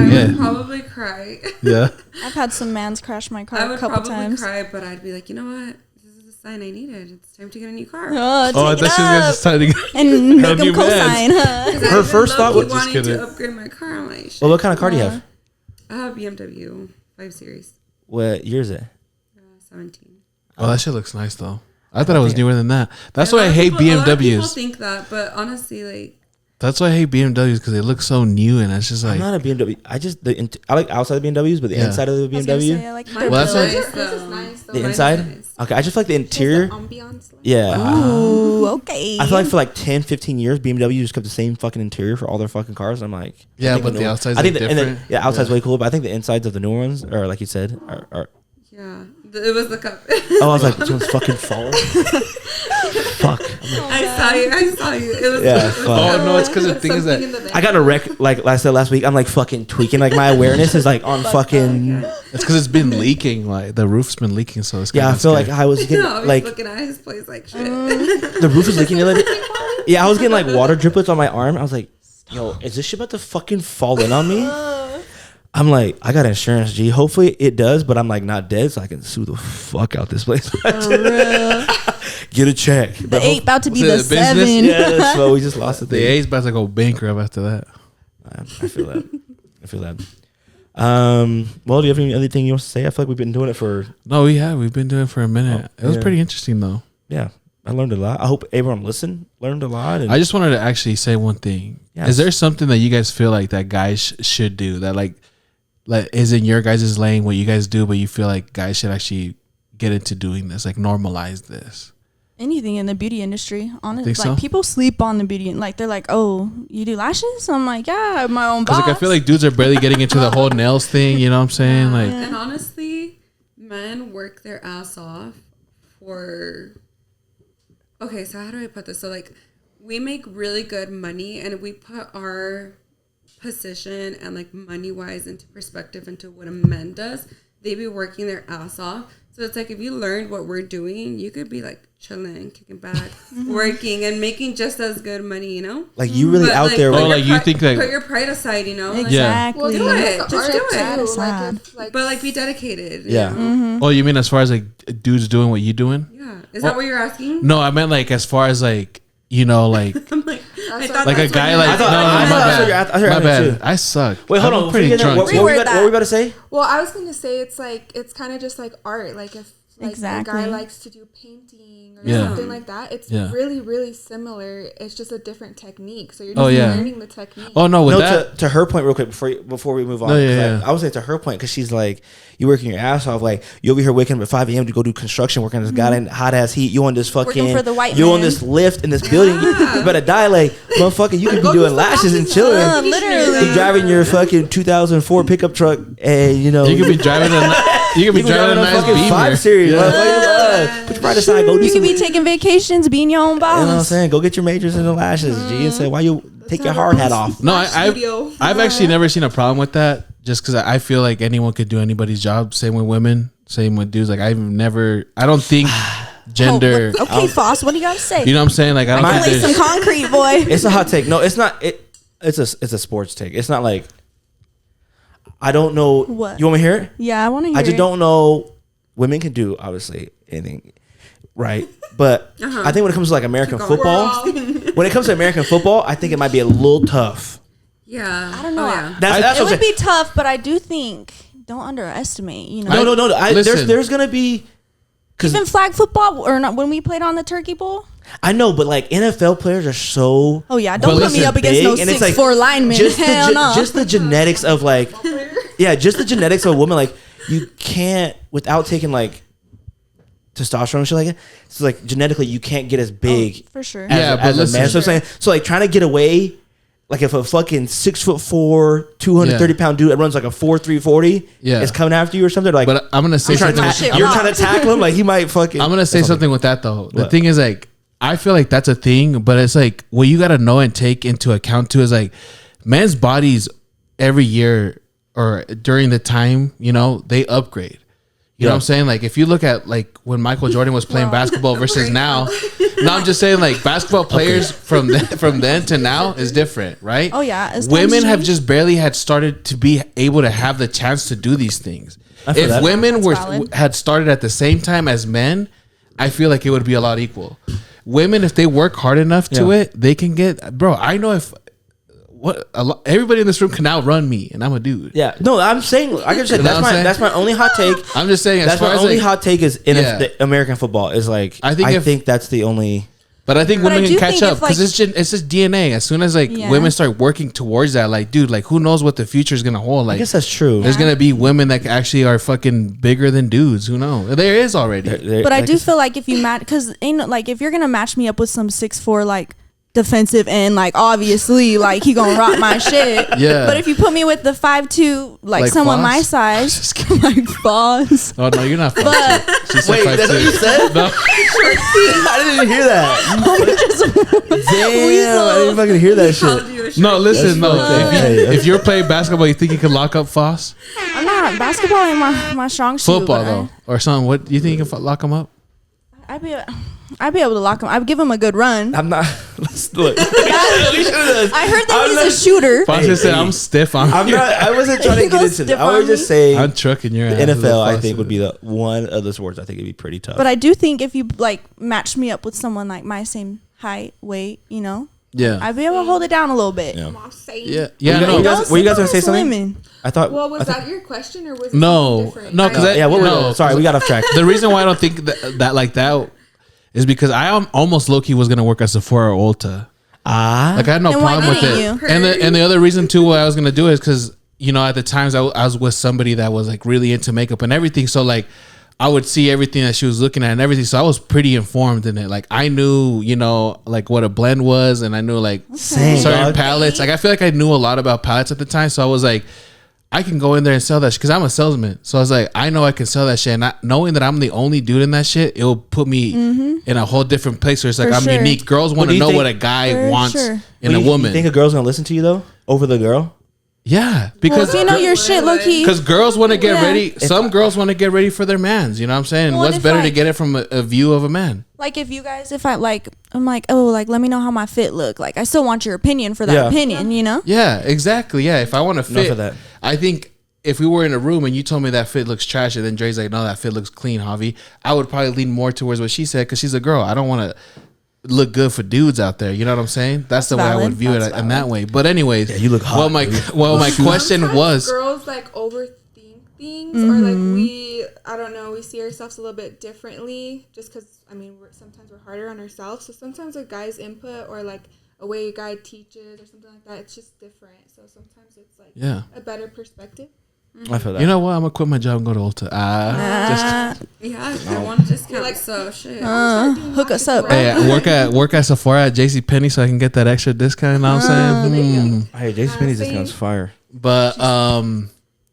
Yeah. would probably cry. Yeah. I've had some mans crash my car I a would couple probably times. cry, but I'd be like, you know what? This is the sign I needed. It's time to get a new car. Oh, I thought she was just trying to get and make new them co-sign. Her first thought was wanting kidding. to upgrade my car. I'm like, Well, what kind of car do you have? I have BMW 5 Series, What year is it? 17. Oh, that shit looks nice though. I thought it was newer than that. That's A why lot I of hate people- A lot of people BMWs. think that, but honestly, like That's why I hate BMWs because they look so new and it's just like. I'm not a BMW. I like outside of BMWs, but the inside of the I was gonna BMW, say, I like Mine Well, that's was what- nice, This is though. nice. though. the Mine inside. is nice. Okay, I just like the Just interior. the ambiance. Yeah. Ooh, okay. I feel like for like 10, 15 years, BMW just kept the same fucking interior for all their fucking cars. I'm like, Yeah, I think but the new- outside's I think like and different. outside's way cooler, but I think the insides of the newer ones, or like you said, are Yeah, it was the cup. oh, I was like, this one's fucking falling. Fuck. I saw you. It was. Yeah, it was fuck. Oh no, it's because the thing is something that. in the back. I got a wreck like I said last week. I'm like fucking tweaking. Like my awareness is like on fucking. It's because it's been leaking. Like the roof's been leaking, so it's. Yeah, I kinda feel like scary. I was getting No, I was like looking at his place like shit. the roof is leaking a little bit. Yeah, I was getting like water driplets on my arm. I was like, yo, is this shit about to fucking fall in on me? I'm like, I got insurance, G. Hopefully it does, but I'm like not dead, so I can sue the fuck out this place. Get a check. the 8 about to be Was the it a business? 7. Yeah, so we just lost the the thing. A's about to go bankrupt after that. I feel that. I feel that. Well, do you have any other thing you want to say? I feel like we've been doing it for No, we have. We've been doing it for a minute. Oh, It was yeah. pretty interesting though. yeah. I learned a lot. I hope everyone learned a lot. And I just wanted to actually say one thing. Yes. Is there something that you guys feel like that guys should do that like is in your guys' lane what you guys do, but you feel like guys should actually get into doing this, like normalize this? Anything in the beauty industry, honestly. Think Like so? people sleep on the beauty, like they're like, "Oh, you do lashes?" I'm like, "Yeah, I have my own Because box." like I feel like dudes are barely getting into the whole nails thing. You know what I'm saying? Like And honestly, men work their ass off for. Okay, so how do I put this? So like, we make really good money, and if we put our position and like money wise into perspective into what a man does, they be working their ass off. So it's like if you learned what we're doing, you could be like chilling, kicking back, working, and making just as good money. You know. like you really But, out like, there. put Oh, with, your like, you pri- think, like- put your pride aside, you know. Like, exactly. Well, Do do it. it. Just Just do do it. That it. aside. but like be dedicated. you Yeah. know? oh, you mean as far as like dudes doing what you doing? Yeah. Is that what you're asking? No, I meant like as far as like you know like I'm like, I thought like a that's what guy you like meant. no, I my thought bad, my bad. too. I suck. Wait, hold I'm on. pretty drunk. What, too. were we Reword about, what were we about to say? Well, I was gonna say it's kind of just like art. Like if like Exactly. a guy likes to do painting or Yeah. something like that, it's Yeah. really really similar. It's just a different technique. So you're just Oh, yeah. learning the technique. Oh no, with No, that. to her point, real quick before we move on. No, yeah, 'cause yeah. I would say to her point because she's like, you working your ass off. Like you over here waking up at 5 a.m. to go do construction, working on this goddamn hot ass heat. You on this fucking, Working for the white you on man. this lift in this building. You better die like motherfucker. You could be doing lashes and chilling. literally. You driving your fucking 2004 pickup truck, and you know You could be driving a nice fucking Beamer. 5 Series. motherfucker. Put your pride aside. Go do You some. could be taking vacations, being your own boss. You know what I'm saying? Go get your majors in the lashes, G, and say why you take your hard hat off. No, Studio. I've actually never seen a problem with that. Just because I feel like anyone could do anybody's job. Same with women. Same with dudes. Like I don't think gender. Okay, Foss, what do you got to say? You know what I'm saying? Like I don't Lay think some there's. concrete, boy. It's a hot take. No, it's not. It's a sports take. It's not like I don't know. What? You want me to hear it? Yeah, I want to hear I just it. don't know. Women can do obviously anything, right? But I think when it comes to like American Keep going. football, when it comes to American football, I think it might be a little tough. Yeah. I don't know. Oh, yeah. That's It what I'm would saying. be tough, but I do think don't underestimate. You know, No. Listen. There's gonna be. Cause even flag football or not when we played on the Turkey Bowl. I know, but like NFL players are so. Oh yeah, don't But put me listen, up against no big, and it's 6'4" lineman. Just the, Hell no. just the genetics of like, yeah, just the genetics of a woman. Like you can't without taking like testosterone and shit like that. It's like genetically you can't get as big for sure. as, Yeah, but as a man. listen. So I'm saying, so like trying to get away, like if a fucking 6'4", 230 pound dude that runs like a 4.340 Yeah. is coming after you or something, like But I'm gonna say trying something. to That shit you're rock. trying to tackle him, like he might fucking. I'm gonna say something with that though. The What? thing is like I feel like that's a thing, but it's like what you gotta know and take into account too is like men's bodies every year or during the time, you know, they upgrade. You know what I'm saying? Like if you look at like when Michael Jordan was playing basketball versus now. No, I'm just saying like basketball players from then to now is different, right? Oh, yeah. As Women times have change. just barely had started to be able to have the chance to do these things. I feel If that. women That's were valid. had started at the same time as men, I feel like it would be a lot equal. Women, if they work hard enough to Yeah. it, they can get. Bro, I know if everybody in this room can outrun me, and I'm a dude. Yeah, no, I'm saying like I said, You know what I'm saying? that's my only hot take. I'm just saying. As That's far my as only like, hot take is in Yeah. the American football is like I I think if- think that's the only. But I think But I women do can catch think up if, because like- it's just DNA. As soon as like Yeah. women start working towards that, like dude, like who knows what the future is gonna hold? I Like guess that's true. there's gonna be women that actually are fucking bigger than dudes. Who knows? There is already. But I do feel like if you match, because ain't like if you're gonna match me up with some 6'4" like defensive and like obviously like he gonna rock my shit. Yeah. But if you put me with the 5'2", like someone Foss? my size, like Foss. Oh no, you're not. But She said Wait, 5'2". that's what you said? No. I didn't even hear that. Damn, I didn't fucking hear that Called shit. you a No, short listen, no. fucked up. If you're playing basketball, you think you can lock up Foss? I'm not basketball ain't my strong suit. Football but though, or something. What do you think you can lock him up? I'd be able to lock him. I'd give him a good run. I'm not. Let's look. I heard that he's a shooter. Foss just said, "I'm stiff." I'm not. I wasn't trying to He get goes into it. stiff I was on just me. saying I'm trucking your the ass. NFL. I Foss think would said. be the one of the sports. I think it'd be pretty tough. But I do think if you like match me up with someone like my same height, weight, Yeah. I'd be able to hold it down a little bit. Yeah. Yeah. Yeah. You No. guys- were you guys gonna say Don't something? women. I thought. Well, was I thought- that your question or was it No. something different? No, 'cause yeah. What was No. it? Sorry, we got off track. The reason why I don't think that like that is because I almost low key was gonna work at Sephora or Ulta. Like I had no Then why problem with it. didn't And the other reason too why I was gonna do it is because at the times I was with somebody that was like really into makeup and everything. So like I would see everything that she was looking at and everything. So I was pretty informed in it. Like I knew like what a blend was, and I knew like Same, certain dog. palettes. Like I feel like I knew a lot about palettes at the time. So I was like, I can go in there and sell that shit because I'm a salesman. So I was like, I know I can sell that shit. And not knowing that I'm the only dude in that shit, it'll put me in a whole different place where it's like For I'm sure. unique. Girls want do to you know think- what a guy For wants sure. in But a you woman. think a girl's gonna listen to you though over the girl? Yeah, Well, because if you know your shit, low key. because girls want to get Yeah. ready. Some girls want to get ready for their mans. You know what I'm saying? Well, What's if, better to like- get it from a view of a man? Like if you guys, if I'm like, oh, like let me know how my fit look. Like I still want your opinion for that Yeah. opinion, Yeah, exactly. Yeah, if I want to Enough fit, of that. I think if we were in a room and you told me that fit looks trash, and then Dre's like, no, that fit looks clean, Javi, I would probably lean more towards what she said because she's a girl. I don't want to look good for dudes out there. You know what I'm saying? That's the way I would valid. view That's it in that way. But anyways, Yeah, you look hot, my dude. my question Sometimes was, girls like overthink things, or like I don't know, we see ourselves a little bit differently just because sometimes we're harder on ourselves. So sometimes a guy's input or like a way a guy teaches or something like that, it's just different. So sometimes it's like Yeah. a better perspective. I feel that. you know what? I'm gonna quit my job and go to Ulta. Yeah, I want to discount like so shit. hook us up. Hey, work at Sephora at JCPenney so I can get that extra discount. You know what I'm saying? Hey, JCPenney's discount's fire. But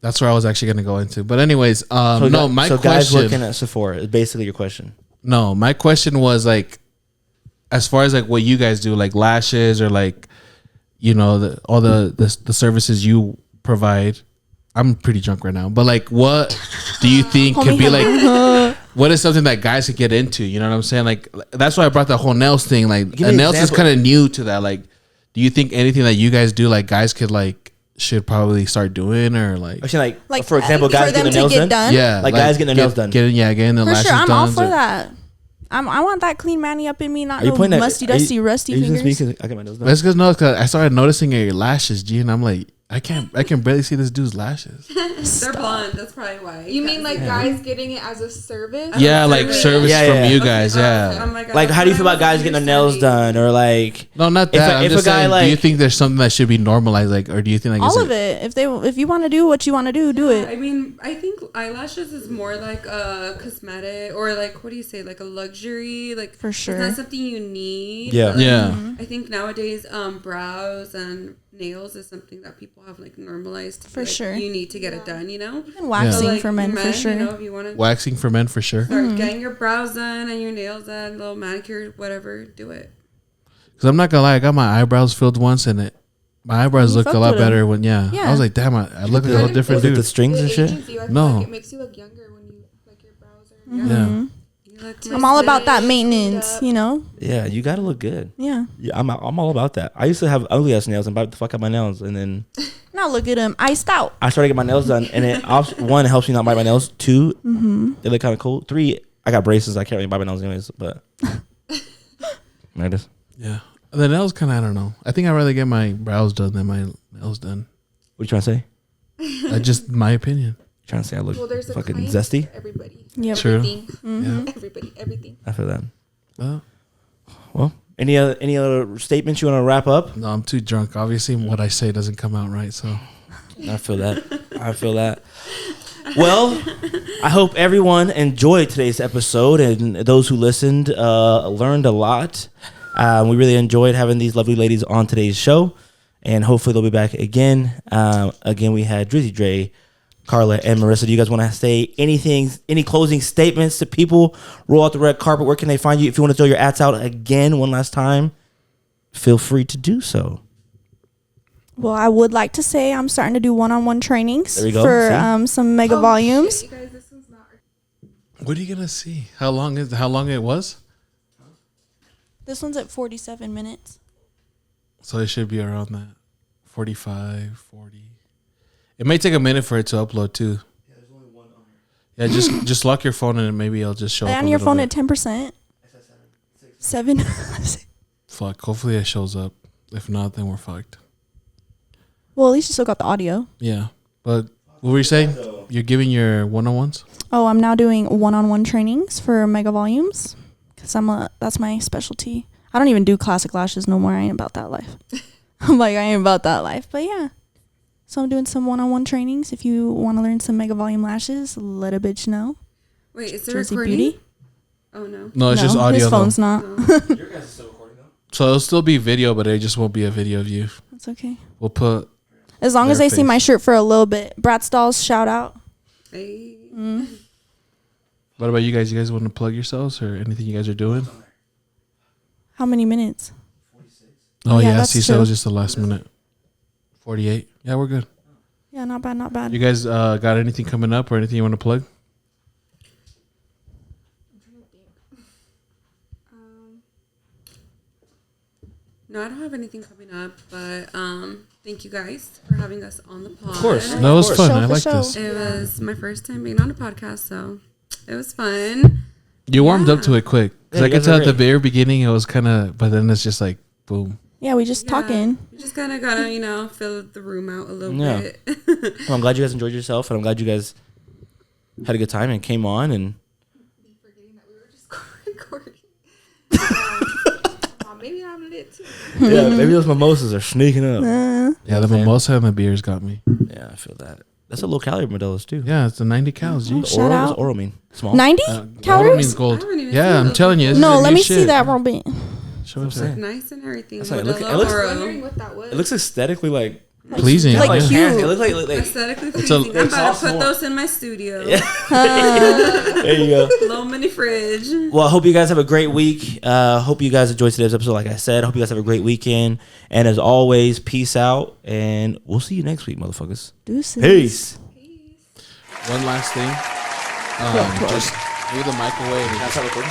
that's where I was actually gonna go into. But anyways, So no, my so guys question. working at Sephora is basically your question. No, my question was like, as far as like what you guys do, like lashes or like, all the services you provide. I'm pretty drunk right now, but like, what do you think could be like? What is something that guys could get into? You know what I'm saying? Like, that's why I brought the whole nails thing. Like, Give me an nails is example. kind of new to that. Like, do you think anything that you guys do, like, guys could like should probably start doing or like? Actually, like Like for example, for guys them getting their to nails get done. done. Yeah, Like guys getting their nails done. Getting their For lashes sure, I'm done. all for that. I want that clean manny up in me, not Are you no pointing at musty, dusty, rusty are you fingers. speaking? I got my nails done. That's because no, because I started noticing your lashes, G, and I'm like, I can barely see this dude's lashes. They're blonde. That's probably why. You mean like guys getting it as a service? Yeah, like service Yeah, from yeah. you guys. Yeah. Oh my God, Like, how do you feel when I about guys was getting their in nails study- done or like? No, not If that. a- I'm if just a guy, saying, do you like- think there's something that should be normalized, like, or do you think like All is of it. If you want to do what you want to do it. I mean, I think eyelashes is more like a cosmetic or like what do you say, like a luxury, like For sure. It's not something you need. Yeah. but Yeah. I think nowadays, brows and nails is something that people have like normalized. For like, sure. You need to get it done, you know. And waxing So, like, for men, for sure. You know, if you want to waxing for men for sure? start getting your brows done and your nails done, little manicure, whatever, do it. Because I'm not gonna lie, I got my eyebrows filled once, and my eyebrows You look a fucked lot with 'em. better when I Yeah. was like, damn, I look like a whole different Was it dude. the strings and It shit? ages you. I feel No. like it makes you look younger when you like your brows are Mm-hmm. Yeah. You look I'm all about that Clean maintenance, up. you know? Yeah, you gotta look good. Yeah. Yeah, I'm all about that. I used to have ugly ass nails and bite the fuck out my nails, and then Now look at him, iced out. I started getting my nails done, and it one, it helps me not bite my nails. Two, they look kind of cool. Three, I got braces. I can't really bite my nails anyways, but there it is. Yeah. The nails kind of, I don't know. I think I'd rather get my brows done than my nails done. What you trying to say? That's just my opinion. You trying to say I look Well, there's a fucking client zesty? for everybody. Yep. True. Everything. Mm-hmm. Everybody. Everything. I feel that. Well, Well, any other statements you want to wrap up? No, I'm too drunk. Obviously, what I say doesn't come out right. So I feel that. Well, I hope everyone enjoyed today's episode, and those who listened learned a lot. We really enjoyed having these lovely ladies on today's show, and hopefully they'll be back again. Again, we had Drizzy Dre, Karla, and Marysa. Do you guys want to say anything, any closing statements to people? Roll out the red carpet. Where can they find you? If you want to throw your ads out again one last time, feel free to do so. Well, I would like to say I'm starting to do one-on-one trainings There we go. for some mega volumes. Shit, you guys, this one's not. what are you gonna see? How long it was? This one's at 47 minutes. So it should be around that 45, 40. It may take a minute for it to upload too. Yeah, there's only one on here. Yeah, just lock your phone and maybe it'll just show up. On your phone at 10%. 7. Fuck. Hopefully it shows up. If not, then we're fucked. Well, at least you still got the audio. Yeah. But what were you saying? You're giving your one-on-ones? Oh, I'm now doing one-on-one trainings for mega volumes because that's my specialty. I don't even do classic lashes no more. I ain't about that life. I'm like, I ain't about that life. But yeah. So I'm doing some one-on-one trainings. If you want to learn some mega volume lashes, let a bitch know. Wait, is there Jersey recording? Beauty. Oh no. No, it's just audio. His phone's not. No. Your guys are still recording though. So it'll still be video, but it just won't be a video of you. That's okay. We'll put... As long as Their they see face. my shirt for a little bit. Bratz Dolls, shout out. Hey. What about you guys? You guys want to plug yourselves or anything you guys are doing? How many minutes? Oh, Yeah, yeah. that's See, so it true. was just the last minute. 48. Yeah, we're good. Yeah, not bad, not bad. You guys got anything coming up or anything you want to plug? No, I don't have anything coming up, but thank you guys for having us on the pod. Of course. That was fun. Show I for like show. this. It was my first time being on a podcast, so it was fun. You warmed up Yeah. to it quick. Because Yeah, I you could guys tell are at the great. very beginning it was kind of, but then it's just like, boom. Yeah, we just talking. You just kind of gotta, fill the room out a little Yeah. bit. Well, I'm glad you guys enjoyed yourself, and I'm glad you guys had a good time and came on. And Forgetting that we were just recording. Maybe I'm lit too. yeah, maybe those mimosas are sneaking up. Yeah, the mimosa and the beers got me. Yeah, I feel that. That's a low calorie Modelo's too. Yeah, it's the 90 cows, G. The Shout oral, out. what's oral mean? Small. 90 Gold calories? means gold. I haven't even Yeah, seen I'm those telling you. before. this is No, the let new me see shit. that, Robin. Show it That's to what I'm her. Nice and everything. That's like, Modelo it looks- Oro. Wondering what that was. It looks aesthetically like Pleasing. Like yeah. cute. It looks like Aesthetically It's a- pleasing. I'm it's about to awesome. put those in my studio. there you go. Low mini fridge. Well, I hope you guys have a great week. Hope you guys enjoyed today's episode. Like I said, hope you guys have a great weekend. And as always, peace out, and we'll see you next week, motherfuckers. Deuces. Peace. One last thing. Just do the microwave. Can I start recording?